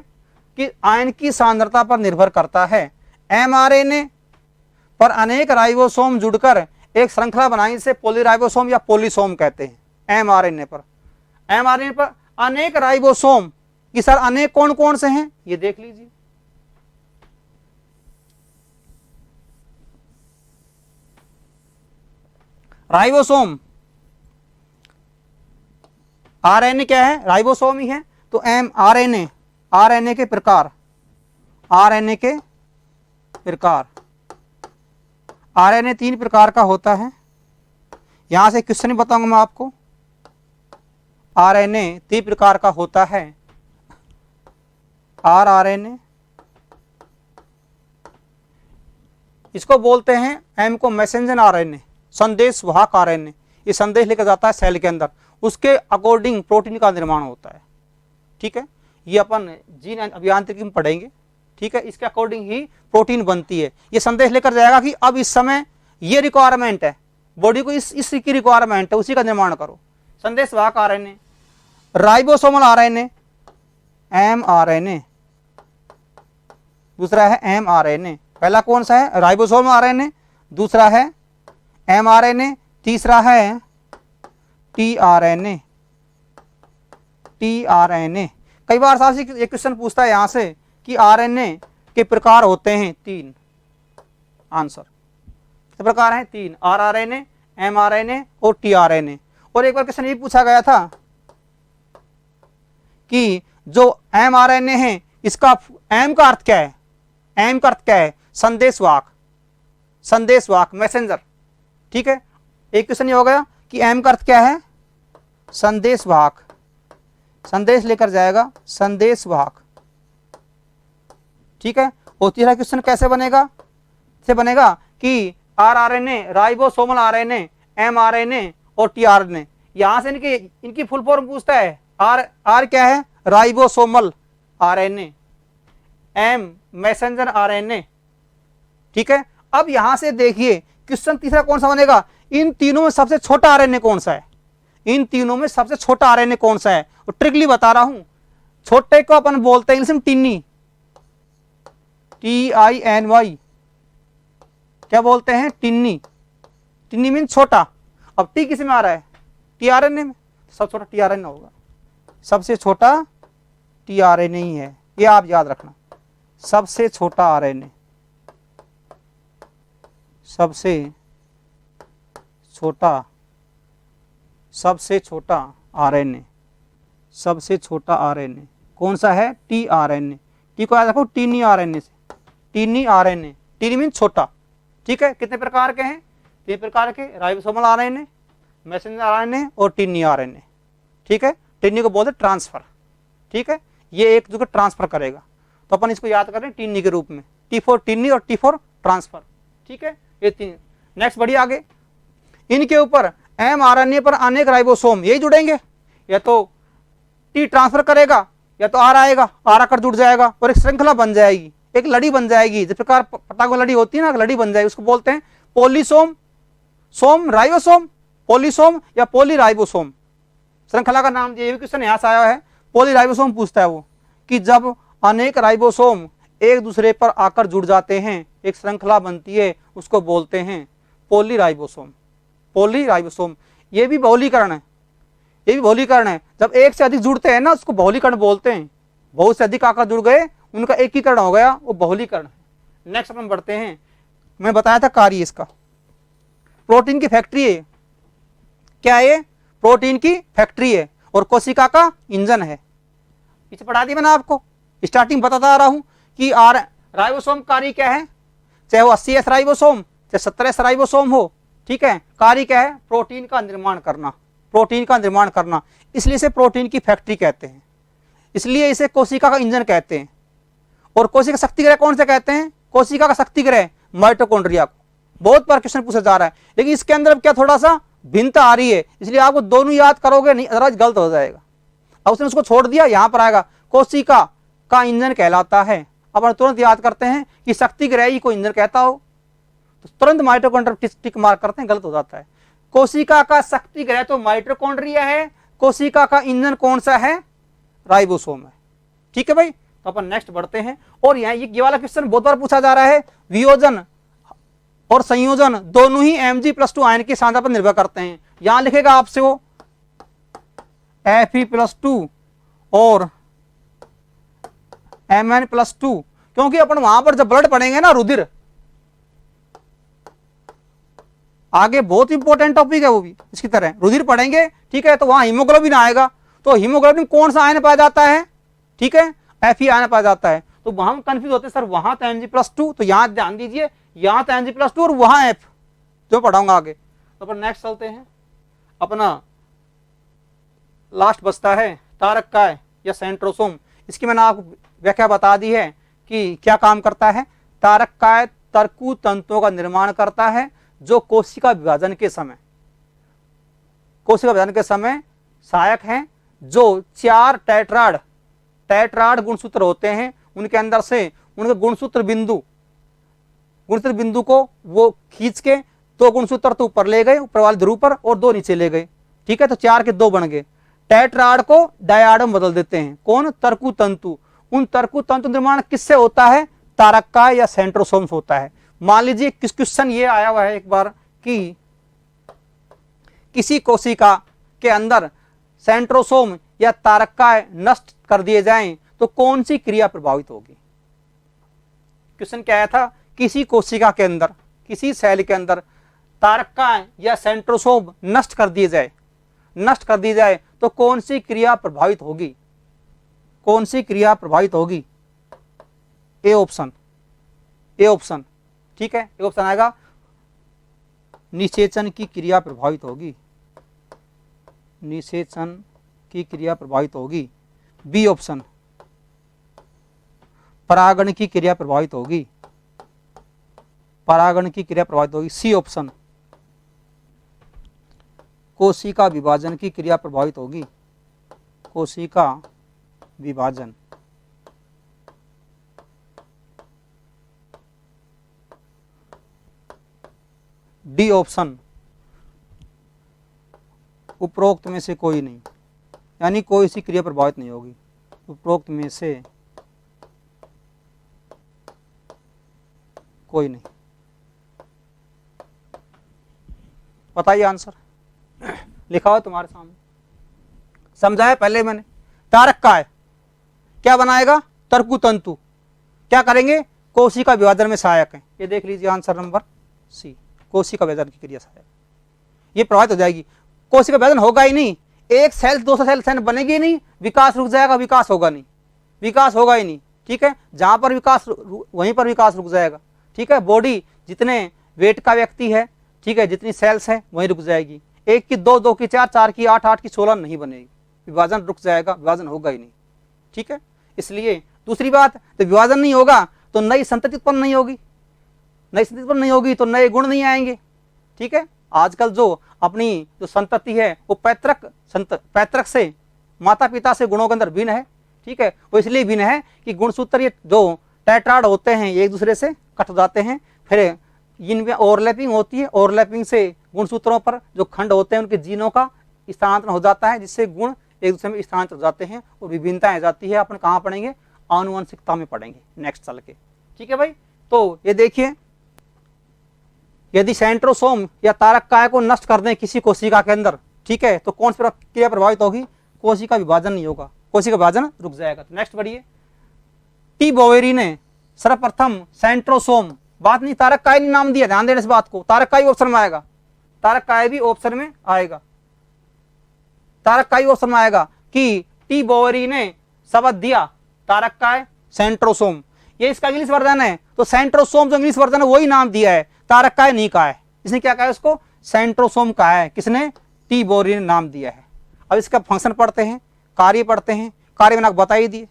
कि आयन की सांद्रता पर निर्भर करता है। mRNA पर अनेक राइबोसोम जुड़कर एक श्रृंखला बनाने से पॉलीराइबोसोम या पॉलीसोम कहते हैं। mRNA पर अनेक राइबोसोम, कि सर अनेक कौन कौन से हैं, ये देख लीजिए। राइबोसोम, आरएनए क्या है, राइबोसोम ही है, तो mRNA, आरएनए के प्रकार, आरएनए के प्रकार, आरएनए 3 प्रकार का होता है। यहां से क्वेश्चन बताऊंगा मैं आपको। आरएनए 3 प्रकार का होता है, आरएनए, इसको बोलते हैं एम को मैसेंजर आरएनए, संदेश वाहक आरएनए। ये संदेश लेकर जाता है सेल के अंदर, उसके अकॉर्डिंग प्रोटीन का निर्माण होता है, ठीक है। ये अपन जीन अभियांत्रिकी में पढ़ेंगे, ठीक है। इसके अकॉर्डिंग ही प्रोटीन बनती है। ये संदेश लेकर जाएगा कि अब इस समय ये रिक्वायरमेंट है, बॉडी को इस की रिक्वायरमेंट है, उसी का निर्माण करो। संदेश वाहक आरएनए, राइबोसोमल आरएनए, mRNA, दूसरा है mRNA। पहला कौन सा है, राइबोसोमल आरएनए, दूसरा है mRNA, तीसरा है tRNA, tRNA। कई बार साहब से एक क्वेश्चन पूछता है यहां से कि आरएनए के प्रकार होते हैं 3, आंसर कितने प्रकार हैं, 3, rRNA, mRNA और tRNA। और एक बार क्वेश्चन ये पूछा गया था कि जो mRNA है इसका m का अर्थ क्या है, m का अर्थ क्या है, संदेशवाहक, संदेशवाहक, मैसेंजर, ठीक है। एक क्वेश्चन ये हो गया कि m का अर्थ क्या है, संदेशवाहक, संदेश लेकर जाएगा, संदेशवाहक, ठीक है। और तीसरा क्वेश्चन कैसे बनेगा, से बनेगा कि rRNA, राइबोसोमल आरएनए, mRNA और tRNA। यहां से इनकी फुल फॉर्म पूछता है। R क्या है, ribosomal RNA, M messenger RNA, ठीक है। अब यहां से देखिए क्वेश्चन तीसरा कौन सा बनेगा, इन तीनों में सबसे छोटा आरएनए कौन सा है, इन तीनों में सबसे छोटा आरएनए कौन सा है। और ट्रिकली बता रहा हूं, छोटे को अपन बोलते हैं इंग्लिश में टिन्नी, TINY, क्या बोलते हैं, टिन्नी, टिन्नी मीन छोटा। अब टी किस में आ रहा है, tRNA में, सबसे छोटा tRNA होगा, सबसे छोटा tRNA ही है, ये आप याद रखना। सबसे छोटा आरएनए, सबसे छोटा, सबसे छोटा आरएनए, सबसे छोटा आरएनए कौन सा है, tRNA। टी को याद रखो टीनी आरएनए से, टीनी आरएनए, टीनी मीन छोटा, ठीक है। कितने प्रकार के हैं, 3 प्रकार के, राइबोसोमल आरएनए, मैसेंजर आरएनए और टिन्नी आरएनए, ठीक है। टिन्नी को बोलते ट्रांसफर, ठीक है। ये एक जो ट्रांसफर करेगा, तो अपन इसको याद करें टिन्नी के रूप में, T4 टिन्नी और T4 ट्रांसफर, ठीक है। ये 3। नेक्स्ट बढ़िए आगे, इनके ऊपर mRNA पर अनेक राइबोसोम यही जुड़ेंगे, या तो T ट्रांसफर करेगा या तो R आएगा, R आकर जुड़ जाएगा और एक श्रृंखला बन जाएगी, एक लड़ी बन जाएगी। जिस प्रकार पटाखों लड़ी होती है ना, लड़ी बन जाएगी, उसको बोलते हैं पोलीसोम, सोम राइबोसोम, पोलीसोम या पॉलीराइबोसोम, श्रृंखला का नाम ये भी क्वेश्चन यहाँ से आया है। पॉलीराइबोसोम पूछता है वो कि जब अनेक राइबोसोम एक दूसरे पर आकर जुड़ जाते हैं, एक श्रृंखला बनती है, उसको बोलते हैं पॉलीराइबोसोम। पॉलीराइबोसोम ये भी बहुलीकरण है, ये भी बहुलीकरण है। जब एक से अधिक जुड़ते हैं ना उसको बहुलीकरण बोलते हैं। बहुत से अधिक आकर जुड़ गए, उनका एकीकरण हो गया, वो बहुलीकरण है। नेक्स्ट अपन बढ़ते हैं। मैं बताया था कार्य इसका, प्रोटीन की फैक्ट्री है। क्या है? प्रोटीन की फैक्ट्री है और कोशिका का इंजन है। इसे पढ़ा दिया मैंने आपको, स्टार्टिंग बताता आ रहा हूं कि राइबोसोम कार्य क्या है, चाहे वो 80S राइबोसोम चाहे 17S राइबोसोम हो, ठीक है। कार्य क्या है? प्रोटीन का निर्माण करना, प्रोटीन का निर्माण करना। इसलिए इसे प्रोटीन की फैक्ट्री कहते हैं, इसलिए इसे कोशिका का इंजन कहते हैं। और कोशिका शक्ति ग्रह कौन से कहते हैं? कोशिका का शक्ति ग्रह माइटोकॉन्ड्रिया को। बहुत बार क्वेश्चन पूछा जा रहा है, लेकिन इसके अंदर अब क्या थोड़ा सा भिन्नता आ रही है, इसलिए आपको दोनों याद करोगे नहीं, अदरवाइज गलत हो जाएगा। अब उसने उसको छोड़ दिया, यहां पर आएगा कोशिका का इंजन कहलाता है। अब हम तुरंत याद करते हैं कि शक्ति ग्रह ही को इंजन कहता हो तो तुरंत माइटोकॉन्ड्रिया टिक मार्क करते हैं, गलत हो जाता है। कोशिका का शक्ति ग्रह तो माइटोकॉन्ड्रिया है, कोशिका का इंजन कौन सा है? राइबोसोम है। ठीक है भाई, तो अपन नेक्स्ट बढ़ते हैं। और यहाँ ये वाला क्वेश्चन बहुत बार पूछा जा रहा है, वियोजन और संयोजन दोनों ही Mg+2 आयन की सांद्रता पर निर्भर करते हैं। यहां लिखेगा आपसे वो Fe+2 और Mn+2, क्योंकि अपन वहां पर जब ब्लड पढ़ेंगे ना, रुधिर, आगे बहुत इंपॉर्टेंट टॉपिक है वो भी इसकी तरह, रुधिर पढ़ेंगे, ठीक है। तो वहां हीमोग्लोबिन आएगा, तो हीमोग्लोबिन कौन सा आयन पाया जाता है? ठीक है, Fe आयन पाया जाता है। तो वहां कंफ्यूज होते हैं सर, वहां तो Mg+2, तो यहां ध्यान दीजिए, यहां तो Mg+2 और वहां F, जो पढ़ाऊंगा आगे। तो अपन नेक्स्ट चलते हैं। अपना लास्ट बचता है तारककाय या सेंट्रोसोम। इसकी मैंने आपको व्याख्या बता दी है कि क्या काम करता है। तारककाय तर्कु तंतुओं का निर्माण करता है जो कोशिका विभाजन के समय सहायक हैं। जो 4 टेट्राड गुणसूत्र होते हैं, उनके अंदर से उनके गुणसूत्र बिंदु को वो खींच के 2 गुणसूत्र तो ऊपर ले गए, ऊपर वाले ध्रुव पर, और 2 नीचे ले गए, ठीक है। तो 4 के 2 बन गए। टेट्राड को डायड में बदल देते हैं, कौन? तर्कु तंतु। उन तर्कु तंतु निर्माण किससे होता है? तारककाय या सेंट्रोसोम से होता है। मान लीजिए किस क्वेश्चन ये आया हुआ है एक बार कि किसी कोशिका के अंदर सेंट्रोसोम या तारककाय नष्ट कर दिए जाएं तो कौन सी क्रिया प्रभावित होगी। क्वेश्चन क्या आया था? किसी कोशिका के अंदर, किसी सेल के अंदर तारककाय या सेंट्रोसोम नष्ट कर दी जाए तो कौन सी क्रिया प्रभावित होगी? कौन सी क्रिया प्रभावित होगी? ए ऑप्शन, ठीक है। ए ऑप्शन आएगा, निषेचन की क्रिया प्रभावित होगी, निषेचन की क्रिया प्रभावित होगी। बी ऑप्शन, परागण की क्रिया प्रभावित होगी, परागण की क्रिया प्रभावित होगी। सी ऑप्शन, कोशिका विभाजन की क्रिया प्रभावित होगी, कोशिका विभाजन। डी ऑप्शन, उपरोक्त में से कोई नहीं, यानी कोई सी क्रिया प्रभावित नहीं होगी, उपरोक्त में से कोई नहीं। बताइए आंसर, लिखा हो तुम्हारे सामने, समझाया पहले मैंने। तारककाय क्या बनाएगा? तर्कु तंतु। क्या करेंगे? कोशिका विभाजन में सहायक है। ये देख लीजिए आंसर नंबर सी, कोशिका विभाजन की क्रिया सहायक। ये प्रभावित हो जाएगी, कोशिका विभाजन होगा ही नहीं, एक सेल दूसरा सेल बनेगी ही नहीं, विकास रुक जाएगा, विकास होगा नहीं, विकास होगा ही नहीं, ठीक है। जहां पर विकास वहीं पर विकास रुक जाएगा, ठीक है। बॉडी जितने वेट का व्यक्ति है, ठीक है, जितनी सेल्स है वहीं रुक जाएगी। 1 की 2, 2 की 4, 4 की 8, 8 की 16 नहीं बनेगी, विभाजन रुक जाएगा, विभाजन होगा ही नहीं, ठीक है। इसलिए दूसरी बात, तो विभाजन नहीं होगा तो नई संतति उत्पन्न नहीं होगी, नई संतति उत्पन्न नहीं होगी तो नए गुण नहीं आएंगे, ठीक है। आजकल जो अपनी जो संतति है वो पैतृक से, माता पिता से गुणों के अंदर भिन्न है, ठीक है। वो इसलिए भिन्न है कि गुणसूत्र ये जो टेट्राड होते हैं एक दूसरे से कट जाते हैं, फिर इनमें ओवरलैपिंग होती है, ओवरलैपिंग से गुणसूत्रों पर जो खंड होते हैं उनके जीनों का स्थानांतरण हो जाता है, जिससे गुण एक दूसरे में स्थानांतरित हो जाते हैं और विभिन्नताएं आ जाती है। अपन कहाँ पढ़ेंगे? आनुवंशिकता में पढ़ेंगे नेक्स्ट चल के। ठीक है भाई, तो ये देखिए, यदि सेंट्रोसोम या तारक काय को नष्ट कर दें किसी कोशिका के अंदर, ठीक है, तो कौन सी क्रिया प्रभावित होगी? कोशिका विभाजन नहीं होगा, कोशिका विभाजन रुक जाएगा। तो नेक्स्ट बढ़िए, टी बोवेरी ने सर्वप्रथम सेंट्रोसोम, बात नहीं तारक काय ने नाम दिया, ध्यान देना इस बात को, तारक काय ऑप्शन में आएगा, तारक काय भी ऑप्शन में आएगा, तारक काय ऑप्शन में आएगा कि टी बोवेरी ने शब्द दिया तारक काय सेंट्रोसोम, ये इसका इंग्लिश वर्जन है, तो सेंट्रोसोम जो इंग्लिश वर्जन है वही नाम दिया है, तारक काय नहीं कहा है, इसने क्या कहा है? उसको सेंट्रोसोम कहा है, किसने? टी बोवेरी ने नाम दिया है। अब इसका फंक्शन पढ़ते हैं, कार्य पढ़ते हैं, कार्य मैंने आपको बता ही दिए,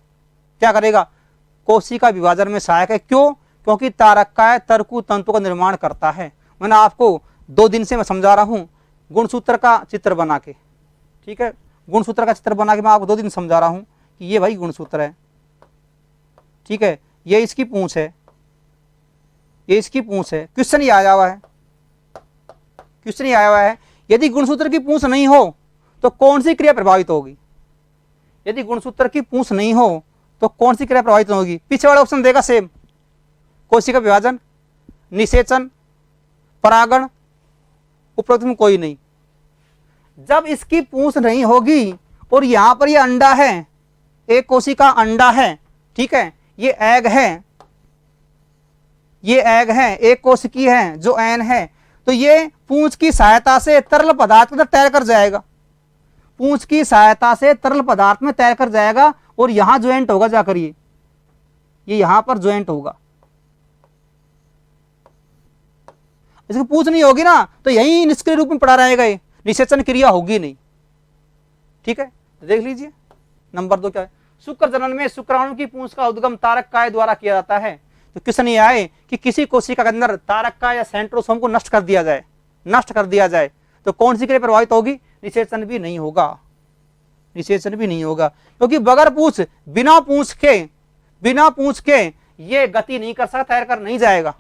क्या करेगा? कोशिका विभाजन में सहायक है। क्यों? क्योंकि तारक काय तर्कु तंतु का निर्माण करता है। मैंने आपको 2 दिन से मैं समझा रहा हूं गुणसूत्र का चित्र बना के, ठीक है, गुणसूत्र का चित्र बना के मैं आपको 2 दिन समझा रहा हूं कि ये भाई गुणसूत्र है, ठीक है, ये इसकी पूंछ है, ये इसकी पूंछ है। क्वेश्चन ही आया हुआ है, क्वेश्चन ही आया हुआ है, यदि गुणसूत्र की पूंछ नहीं हो तो कौन सी क्रिया प्रभावित होगी? यदि गुणसूत्र की पूंछ नहीं हो तो कौन सी क्रिया प्रभावित होगी? पीछे वाला ऑप्शन देगा सेम, कोशिका विभाजन, निषेचन, परागण, उपरोक्त में कोई नहीं। जब इसकी पूंछ नहीं होगी और यहां पर ये अंडा है, एक कोशिका अंडा है, ठीक है, ये एग है, ये एग है, एक कोशिकी है जो एन है, तो ये पूंछ की सहायता से तरल पदार्थ में तैर कर जाएगा, पूंछ की सहायता से तरल पदार्थ में तैर कर जाएगा और यहां ज्वाइंट होगा जाकर, ये यहां पर ज्वाइंट होगा। इसकी पूंछ नहीं होगी ना तो यही निष्क्रिय रूप में पड़ा रहेगा, ये निषेचन क्रिया होगी नहीं। ठीक है, देख लीजिए नंबर 2 क्या है? शुक्र जनन में शुक्राणु की पूंछ का उद्गम तारक काय द्वारा किया जाता है। तो क्वेश्चन ये आए कि किसी कोशिका के अंदर तारक काय या सेंट्रोसोम को नष्ट कर दिया जाए, नष्ट कर दिया जाए तो कौन सी क्रिया प्रभावित होगी? निषेचन भी नहीं होगा, निषेचन भी नहीं होगा, क्योंकि बगैर पूंछ, बिना पूंछ के ये गति नहीं कर सकता, तैर कर नहीं जाएगा।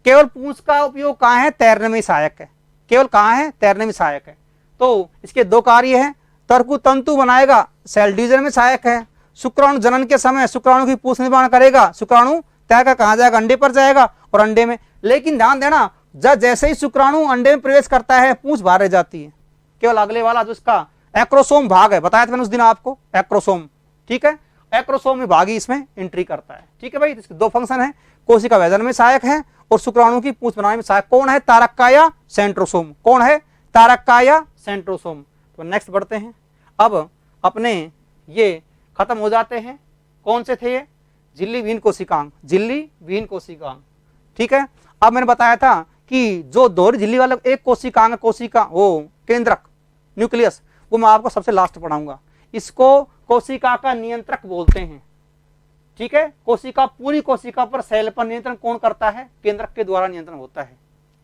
केवल पूंछ का उपयोग कहां है? तैरने में सहायक है, केवल कहां है? तैरने में सहायक है। तो इसके 2 कार्य हैं, तर्कु तंतु बनाएगा, सेल डिवीजन में सहायक है, शुक्राणु जनन के समय शुक्राणु की पूंछ निर्माण करेगा, शुक्राणु तैर कर कहां जाएगा? अंडे पर जाएगा और अंडे में, लेकिन ध्यान देना जैसे ही शुक्राणु अंडे में प्रवेश करता है पूंछ बाहर रह जाती है, केवल अगले वाला जो इसका एक्रोसोम भाग है, बताया था मैंने उस दिन आपको, एक्रोसोम, ठीक है, एक्रोसोम में भाग ही इसमें एंट्री करता है। ठीक है भाई, इसके 2 फंक्शन है, कोशिका विभाजन में सहायक है और शुक्राणु की पूंछ बनाने में सहायक। कौन है? तारक काय या सेंट्रोसोम। कौन है? तारक काय या सेंट्रोसोम। तो नेक्स्ट बढ़ते हैं, अब अपने ये खत्म हो जाते हैं, कौन से थे ये? झिल्ली विहीन कोशिकांग, झिल्ली विहीन कोशिकांग। ठीक है, अब मैंने बताया था कि जो दोहरी झिल्ली वाला एक कोशिकांग, कोशिका वो केंद्रक, न्यूक्लियस, वो मैं आपको सबसे लास्ट पढ़ाऊंगा। इसको कोशिका का नियंत्रक बोलते हैं। ठीक है, कोशिका, पूरी कोशिका पर सेल पर नियंत्रण कौन करता है? केंद्रक के द्वारा नियंत्रण होता है।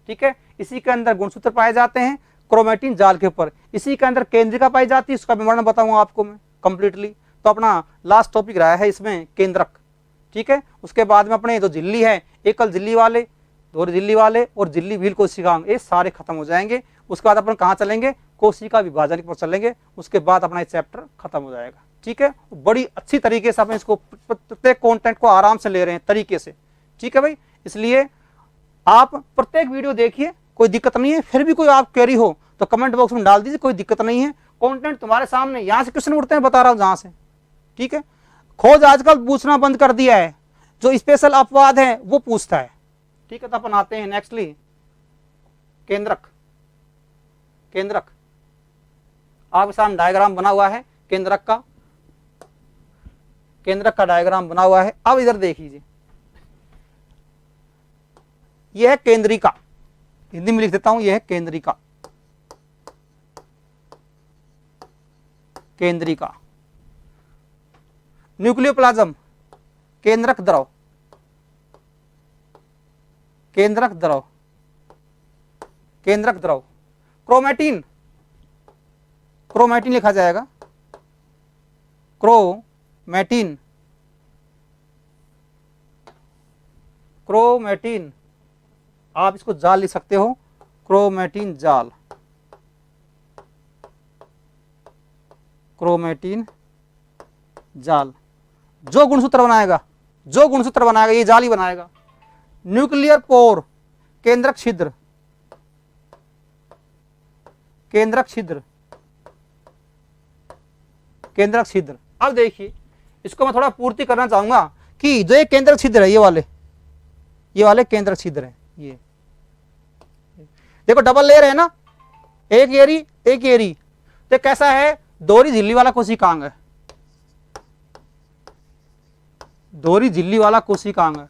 ठीक है, इसी के अंदर गुणसूत्र पाए जाते हैं क्रोमेटिन जाल के ऊपर, इसी के अंदर केंद्रिका पाई जाती है, उसका विवरण बताऊंगा आपको मैं कंप्लीटली। तो अपना लास्ट टॉपिक रहा है इसमें केंद्रक। ठीक है, उसके बाद में अपने जो झिल्ली है, एकल झिल्ली वाले, दोहरी झिल्ली वाले और झिल्ली विहीन कोशिकांग, ये सारे खत्म हो जाएंगे। उसके बाद अपन कहाँ चलेंगे? कोशिका विभाजन पर चलेंगे, उसके बाद अपना ये चैप्टर खत्म हो जाएगा। ठीक है, बड़ी अच्छी तरीके से अपन इसको प्रत्येक कंटेंट को आराम से ले रहे हैं तरीके से। ठीक है भाई, इसलिए आप प्रत्येक वीडियो देखिए, कोई दिक्कत नहीं है। फिर भी कोई आप क्वेरी हो तो कमेंट बॉक्स में डाल दीजिए, कोई दिक्कत नहीं है। कंटेंट तुम्हारे सामने, यहाँ से क्वेश्चन उठते हैं, बता रहा हूँ जहां से। ठीक है, खोज आजकल पूछना बंद कर दिया है, जो स्पेशल अपवाद है वो पूछता है। ठीक है, तो अपन आते हैं नेक्स्टली केंद्रक। केंद्रक आपके सामने डायग्राम बना हुआ है केंद्रक का, केंद्रक का डायग्राम बना हुआ है। अब इधर देख लीजिए, यह है केंद्रिका, हिंदी में लिख देता हूं, यह है केंद्रिका। केंद्रिका, न्यूक्लियोप्लाज्म, केंद्रक द्रव, केंद्रक द्रव, केंद्रक द्रव। क्रोमेटिन, क्रोमेटिन लिखा जाएगा, क्रोमेटिन, क्रोमेटिन, आप इसको जाल लिख सकते हो, क्रोमेटिन जाल, क्रोमेटिन जाल। जो गुणसूत्र बनाएगा, जो गुणसूत्र बनाएगा ये जाल ही बनाएगा। न्यूक्लियर पोर, केंद्रक छिद्र, केंद्रक छिद्र, केंद्रक छिद्र। अब देखिए इसको मैं थोड़ा पूर्ति करना चाहूंगा कि जो ये केंद्रक छिद्र है, ये वाले केंद्रक छिद्र है। ये देखो डबल लेयर है ना, एक एरी एक एरी। तो कैसा है, दोहरी झिल्ली वाला कोशिकांग है, दोहरी झिल्ली वाला कोशिकांग है।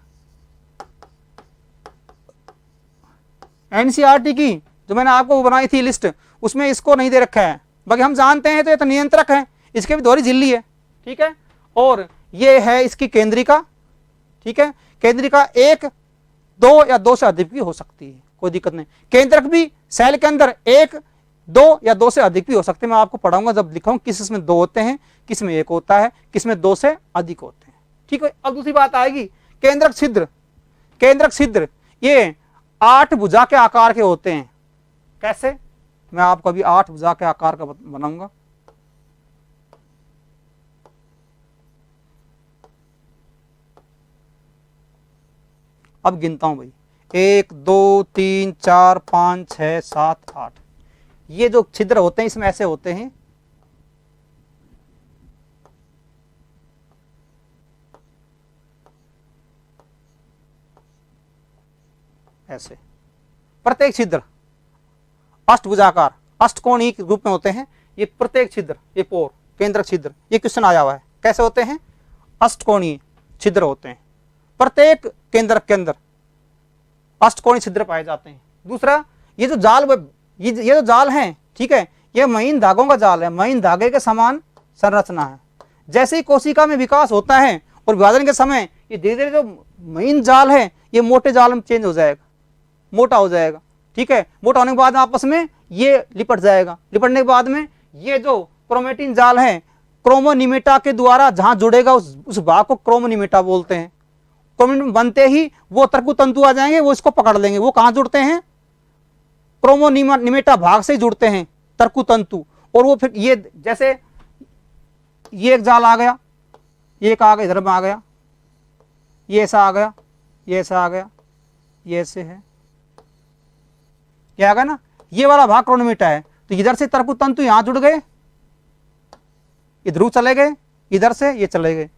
एनसीईआरटी की जो मैंने आपको बनाई थी लिस्ट, उसमें इसको नहीं दे रखा है, बाकी हम जानते हैं तो ये तो नियंत्रक है, इसके भी दोहरी झिल्ली है, ठीक है। और ये है इसकी केंद्रिका, ठीक है। केंद्रिका एक, दो या दो से अधिक भी हो सकती है, कोई दिक्कत नहीं। केंद्रक भी सेल के अंदर एक, दो या दो से अधिक भी हो सकते हैं। मैं आपको पढ़ाऊंगा जब लिखाऊंगा किस में दो होते हैं, किस में एक होता है, किस में दो से अधिक होते हैं, ठीक है। अब दूसरी बात आएगी केंद्रक छिद्र। केंद्रक छिद्र ये 8 भुजा के आकार के होते हैं। कैसे, मैं आपको अभी 8 भुजा के आकार का बनाऊंगा। अब गिनता हूं भाई, 1 2 3 4 5 6 7 8। ये जो छिद्र होते हैं इसमें ऐसे होते हैं, ऐसे। प्रत्येक छिद्र अष्टभुजाकार, अष्टकोणीय के रूप में होते हैं। ये प्रत्येक छिद्र, ये पोर, केंद्रक छिद्र, ये क्वेश्चन आया हुआ है। कैसे होते हैं, अष्टकोणीय छिद्र होते हैं। प्रत्येक केंद्रक के अंदर अष्टकोणीय छिद्र पाए जाते हैं। दूसरा, ये जो जाल, ये जो जाल है, ठीक है, ये महीन धागों का जाल है, महीन धागे के समान संरचना है। जैसे ही कोशिका में विकास होता है और विभाजन के समय ये धीरे धीरे जो महीन जाल है ये मोटे जाल में चेंज हो जाएगा, मोटा हो जाएगा, ठीक है। मोटा होने के बाद आपस में ये लिपट जाएगा, लिपटने के बाद में ये जो क्रोमेटिन जाल है क्रोमोनिमेटा के द्वारा जहां जुड़ेगा उस भाग को क्रोमोनिमेटा बोलते हैं। क्रोमोनिमेटा बनते ही वो तर्कु तंतु आ जाएंगे, वो इसको पकड़ लेंगे। वो कहां जुड़ते हैं, क्रोमोनिमेटा भाग से जुड़ते हैं तर्कु तंतु। और वो फिर ये जैसे ये एक जाल आ गया, ये एक आ गया, इधर में आ गया, ये ऐसा आ गया, ये ऐसा आ गया, ये ऐसे है, क्या आ गया ना, ये वाला भाग क्रोमोनिमेटा है। तो इधर से तर्कु तंतु यहां जुड़ गए, इधर चले गए, इधर से ये चले गए,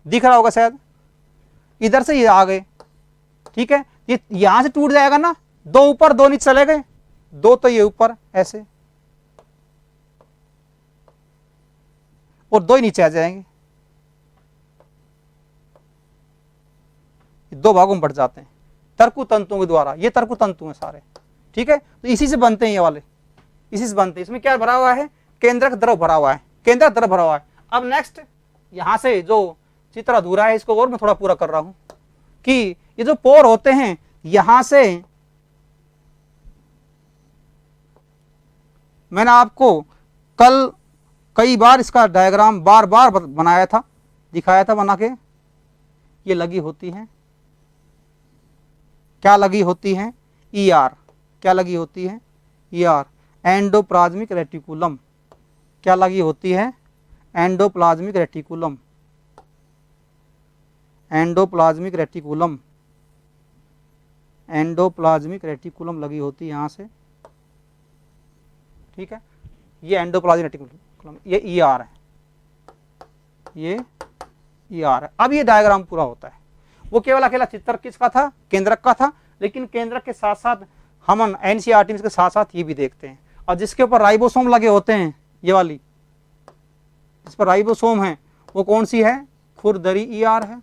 दिख रहा होगा शायद, इधर से ये आ गए, ठीक है। ये यहां से टूट जाएगा ना, दो ऊपर दो नीचे चले गए, दो तो ये ऊपर ऐसे, और दो ही नीचे आ जाएंगे, दो भागों में बढ़ जाते हैं तर्कु तंतुओं के द्वारा। ये तर्कु तंतु हैं सारे, ठीक है। तो इसी से बनते हैं ये वाले, इसी से बनते हैं। इसमें क्या भरा हुआ है, केंद्रक द्रव भरा हुआ है, केंद्रक द्रव भरा हुआ है। अब नेक्स्ट यहां से जो चित्र अधूरा है इसको और मैं थोड़ा पूरा कर रहा हूं कि ये जो पोर होते हैं यहां से, मैंने आपको कल कई बार इसका डायग्राम बार बार बनाया था, दिखाया था बना के। ये लगी होती है, क्या लगी होती है, ईआर। क्या लगी होती है, ईआर, एंडोप्लाज्मिक रेटिकुलम। क्या लगी होती है, endoplasmic reticulum, endoplasmic reticulum, endoplasmic reticulum लगी होती है यहां से, ठीक है। ये एंडोप्लाज्मिक रेटिकुलम, ये ईआर है, ये ईआर है। अब ये डायग्राम पूरा होता है। वो केवल अकेला चित्र किसका था, केंद्रक का था, लेकिन केंद्रक के साथ साथ हम एनसीईआरटी के साथ साथ ये भी देखते हैं। और जिसके ऊपर राइबोसोम लगे होते हैं, ये वाली जिस पर राइबोसोम है वो कौन सी है, खुरदरी ईआर है।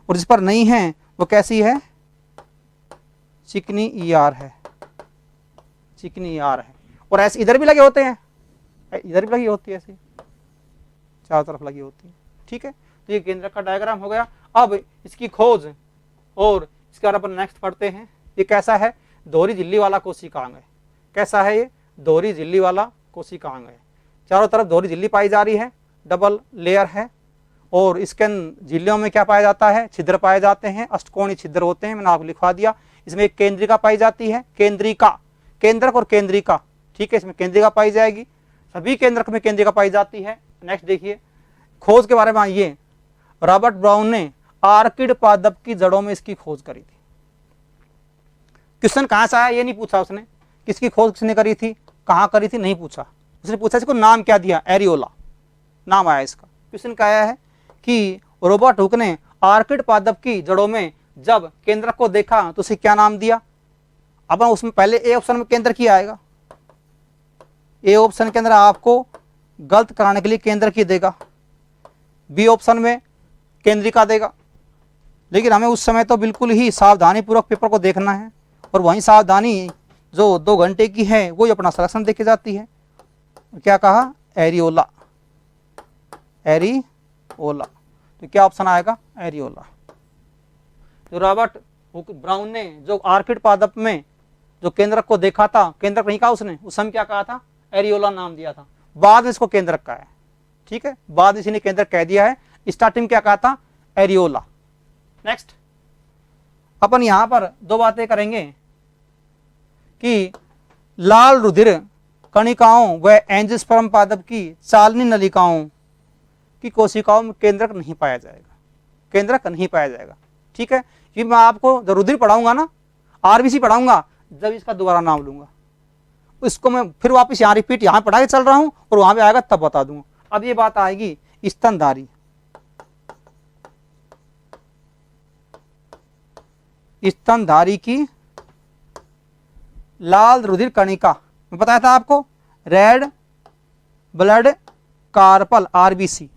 और जिस पर नहीं है वो कैसी है, चिकनी ईआर है, चिकनी ईआर है। और ऐसे इधर भी लगे होते हैं, इधर भी लगी होती है, ऐसी चारों तरफ लगी होती है, ठीक है। तो ये केंद्रक का डायग्राम हो गया। अब इसकी खोज और इसके बारे में नेक्स्ट पढ़ते हैं। ये कैसा है, दोहरी झिल्ली वाला कोशिकांग है। कैसा है ये, दोहरी झिल्ली वाला कोशिकांग है। चारों तरफ दोहरी झिल्ली पाई जा रही है, डबल लेयर है। और इसके झिल्लियों में क्या पाया जाता है, छिद्र पाए जाते हैं, अष्टकोणीय छिद्र होते हैं, मैंने आपको लिखवा दिया। इसमें एक केंद्रिका पाई जाती है, केंद्रिका, केंद्रक और केंद्रिका, ठीक है, इसमें केंद्रिका पाई जाएगी, सभी केंद्रक में केंद्रिका पाई जाती है। नेक्स्ट देखिए खोज के बारे में आइए, रॉबर्ट ब्राउन ने आर्किड पादप की जड़ों में इसकी खोज करी थी। क्वेश्चन कहां से आया ये नहीं पूछा उसने, किसकी खोज किसने करी थी, कहां करी थी, नहीं पूछा, उसने पूछा इसको नाम क्या दिया, एरियोला नाम आया इसका। क्वेश्चन क्या आया है कि रॉबर्ट हुक ने आर्किड पादप की जड़ों में जब केंद्रक को देखा तो उसे क्या नाम दिया। अब उसमें पहले ए ऑप्शन में केंद्र की आएगा, ए ऑप्शन के अंदर आपको गलत कराने के लिए केंद्र की देगा, बी ऑप्शन में केंद्रिका देगा। लेकिन हमें उस समय तो बिल्कुल ही सावधानी पूर्वक पेपर को देखना है, और वहीं सावधानी जो 2 घंटे की है वही अपना सिलेक्शन देके जाती है। क्या कहा, एरियोला, एरियोला, तो क्या ऑप्शन आएगा, एरियोला। जो रॉबर्ट हुक ब्राउन ने जो आर्किड पादप में जो केंद्रक को देखा था, केंद्रक नहीं कहा उसने, उस समय क्या कहा था, एरियोला नाम दिया था, बाद में इसको केंद्रक कहा है, ठीक है, बाद में इसी ने केंद्रक कह दिया है, स्टार्टिंग क्या कहा था, एरियोला। नेक्स्ट अपन यहां पर 2 बातें करेंगे कि लाल रुधिर कणिकाओं व एंजियोस्पर्म पादप की चालनी नलिकाओं की कोशिकाओं में केंद्रक नहीं पाया जाएगा, केंद्रक नहीं पाया जाएगा, ठीक है। कि मैं आपको जब रुधिर पढ़ाऊंगा ना, आरबीसी पढ़ाऊंगा, जब इसका दोबारा नाम लूंगा, इसको मैं फिर वापस यहाँ रिपीट यहाँ पढ़ा के चल रहा हूं और वहां पे आएगा तब बता दूंगा। अब ये बात आएगी स्तनधारी, स्तनधारी की लाल रुधिर कणिका, मैं बताया था आपको, रेड ब्लड कार्पल, आरबीसी,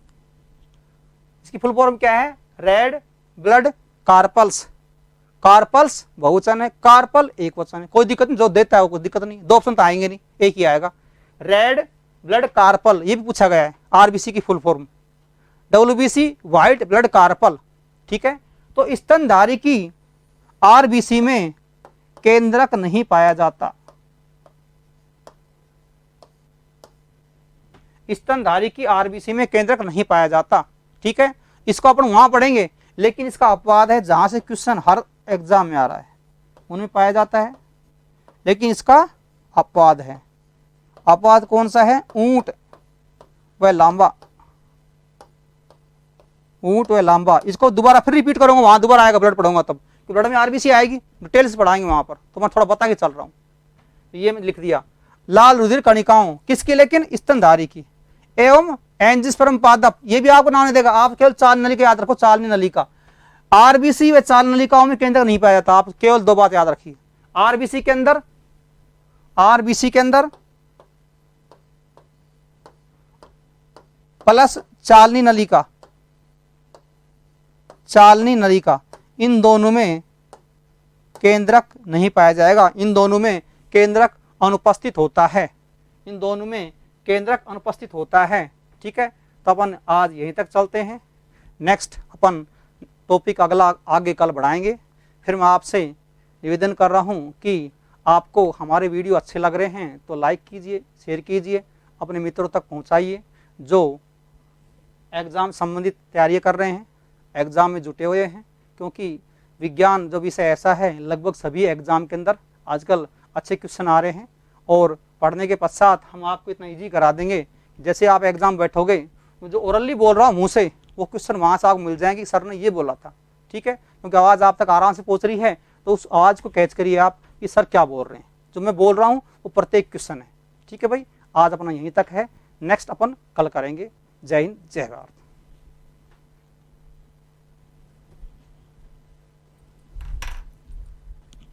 इसकी फुल फॉर्म क्या है, रेड ब्लड कार्पल्स, कार्पल्स बहुवचन है, कार्पल एक वचन है, कोई दिक्कत नहीं, जो देता है वो कोई दिक्कत नहीं, 2 ऑप्शन तो आएंगे नहीं, एक ही आएगा, रेड ब्लड कार्पल, ये भी पूछा गया है, आरबीसी की full form, WBC white blood carpal, ठीक है। तो स्तनधारी की आरबीसी में केंद्रक नहीं पाया जाता, स्तनधारी की आरबीसी में केंद्रक नहीं पाया जाता, ठीक है। इसको अपन वहां पढ़ेंगे, लेकिन इसका अपवाद है, जहां से क्वेश्चन हर एग्जाम में आ रहा है उनमें पाया जाता है, लेकिन इसका अपवाद है। अपवाद कौन सा है, ऊंट व लांबा, ऊंट व लांबा, इसको दोबारा फिर रिपीट करूंगा, वहां दोबारा आएगा, ब्लड पढ़ूंगा तब, तो ब्लड में आरबीसी आएगी, डिटेल से पढ़ाएंगे वहां पर, तो मैं थोड़ा बता के चल रहा हूं। ये मैं लिख दिया, लाल रुधिर कणिकाओं किसकी, लेकिन स्तनधारी की, एवं एंजियोस्पर्म पादप, ये भी आपको नाम नहीं देगा, आप केवल चालनी नलिका याद रखो, चालनी नलिका, आरबीसी व चालनी नलिकाओं में केंद्रक नहीं पाया जाता, आप केवल 2 बात याद रखिए, आरबीसी के अंदर, आरबीसी के अंदर प्लस चालनी नलिका, चालनी नलिका, इन दोनों में केंद्रक नहीं पाया जाएगा, इन दोनों में केंद्रक अनुपस्थित होता है, इन दोनों में केंद्रक अनुपस्थित होता है, ठीक है। तो अपन आज यहीं तक चलते हैं, नेक्स्ट अपन टॉपिक अगला आगे कल बढ़ाएंगे। फिर मैं आपसे निवेदन कर रहा हूं कि आपको हमारे वीडियो अच्छे लग रहे हैं तो लाइक कीजिए, शेयर कीजिए, अपने मित्रों तक पहुंचाइए, जो एग्ज़ाम संबंधित तैयारियां कर रहे हैं, एग्ज़ाम में जुटे हुए हैं, क्योंकि विज्ञान जो विषय ऐसा है, लगभग सभी एग्ज़ाम के अंदर आजकल अच्छे क्वेश्चन आ रहे हैं, और पढ़ने के पश्चात हम आपको इतना ईजी करा देंगे, जैसे आप एग्ज़ाम बैठोगे तो जो ओरली बोल रहा हूँ मुँह से, वो क्वेश्चन वहाँ से आपको मिल जाएंगे, सर ने ये बोला था, ठीक है, क्योंकि आवाज़ आप तक आराम से पहुँच रही है, तो उस आवाज़ को कैच करिए आप कि सर क्या बोल रहे हैं, जो मैं बोल रहा हूँ वो प्रत्येक क्वेश्चन है, ठीक है भाई। आज अपना यहीं तक है, नेक्स्ट अपन कल करेंगे। जय हिंद, जय भारत।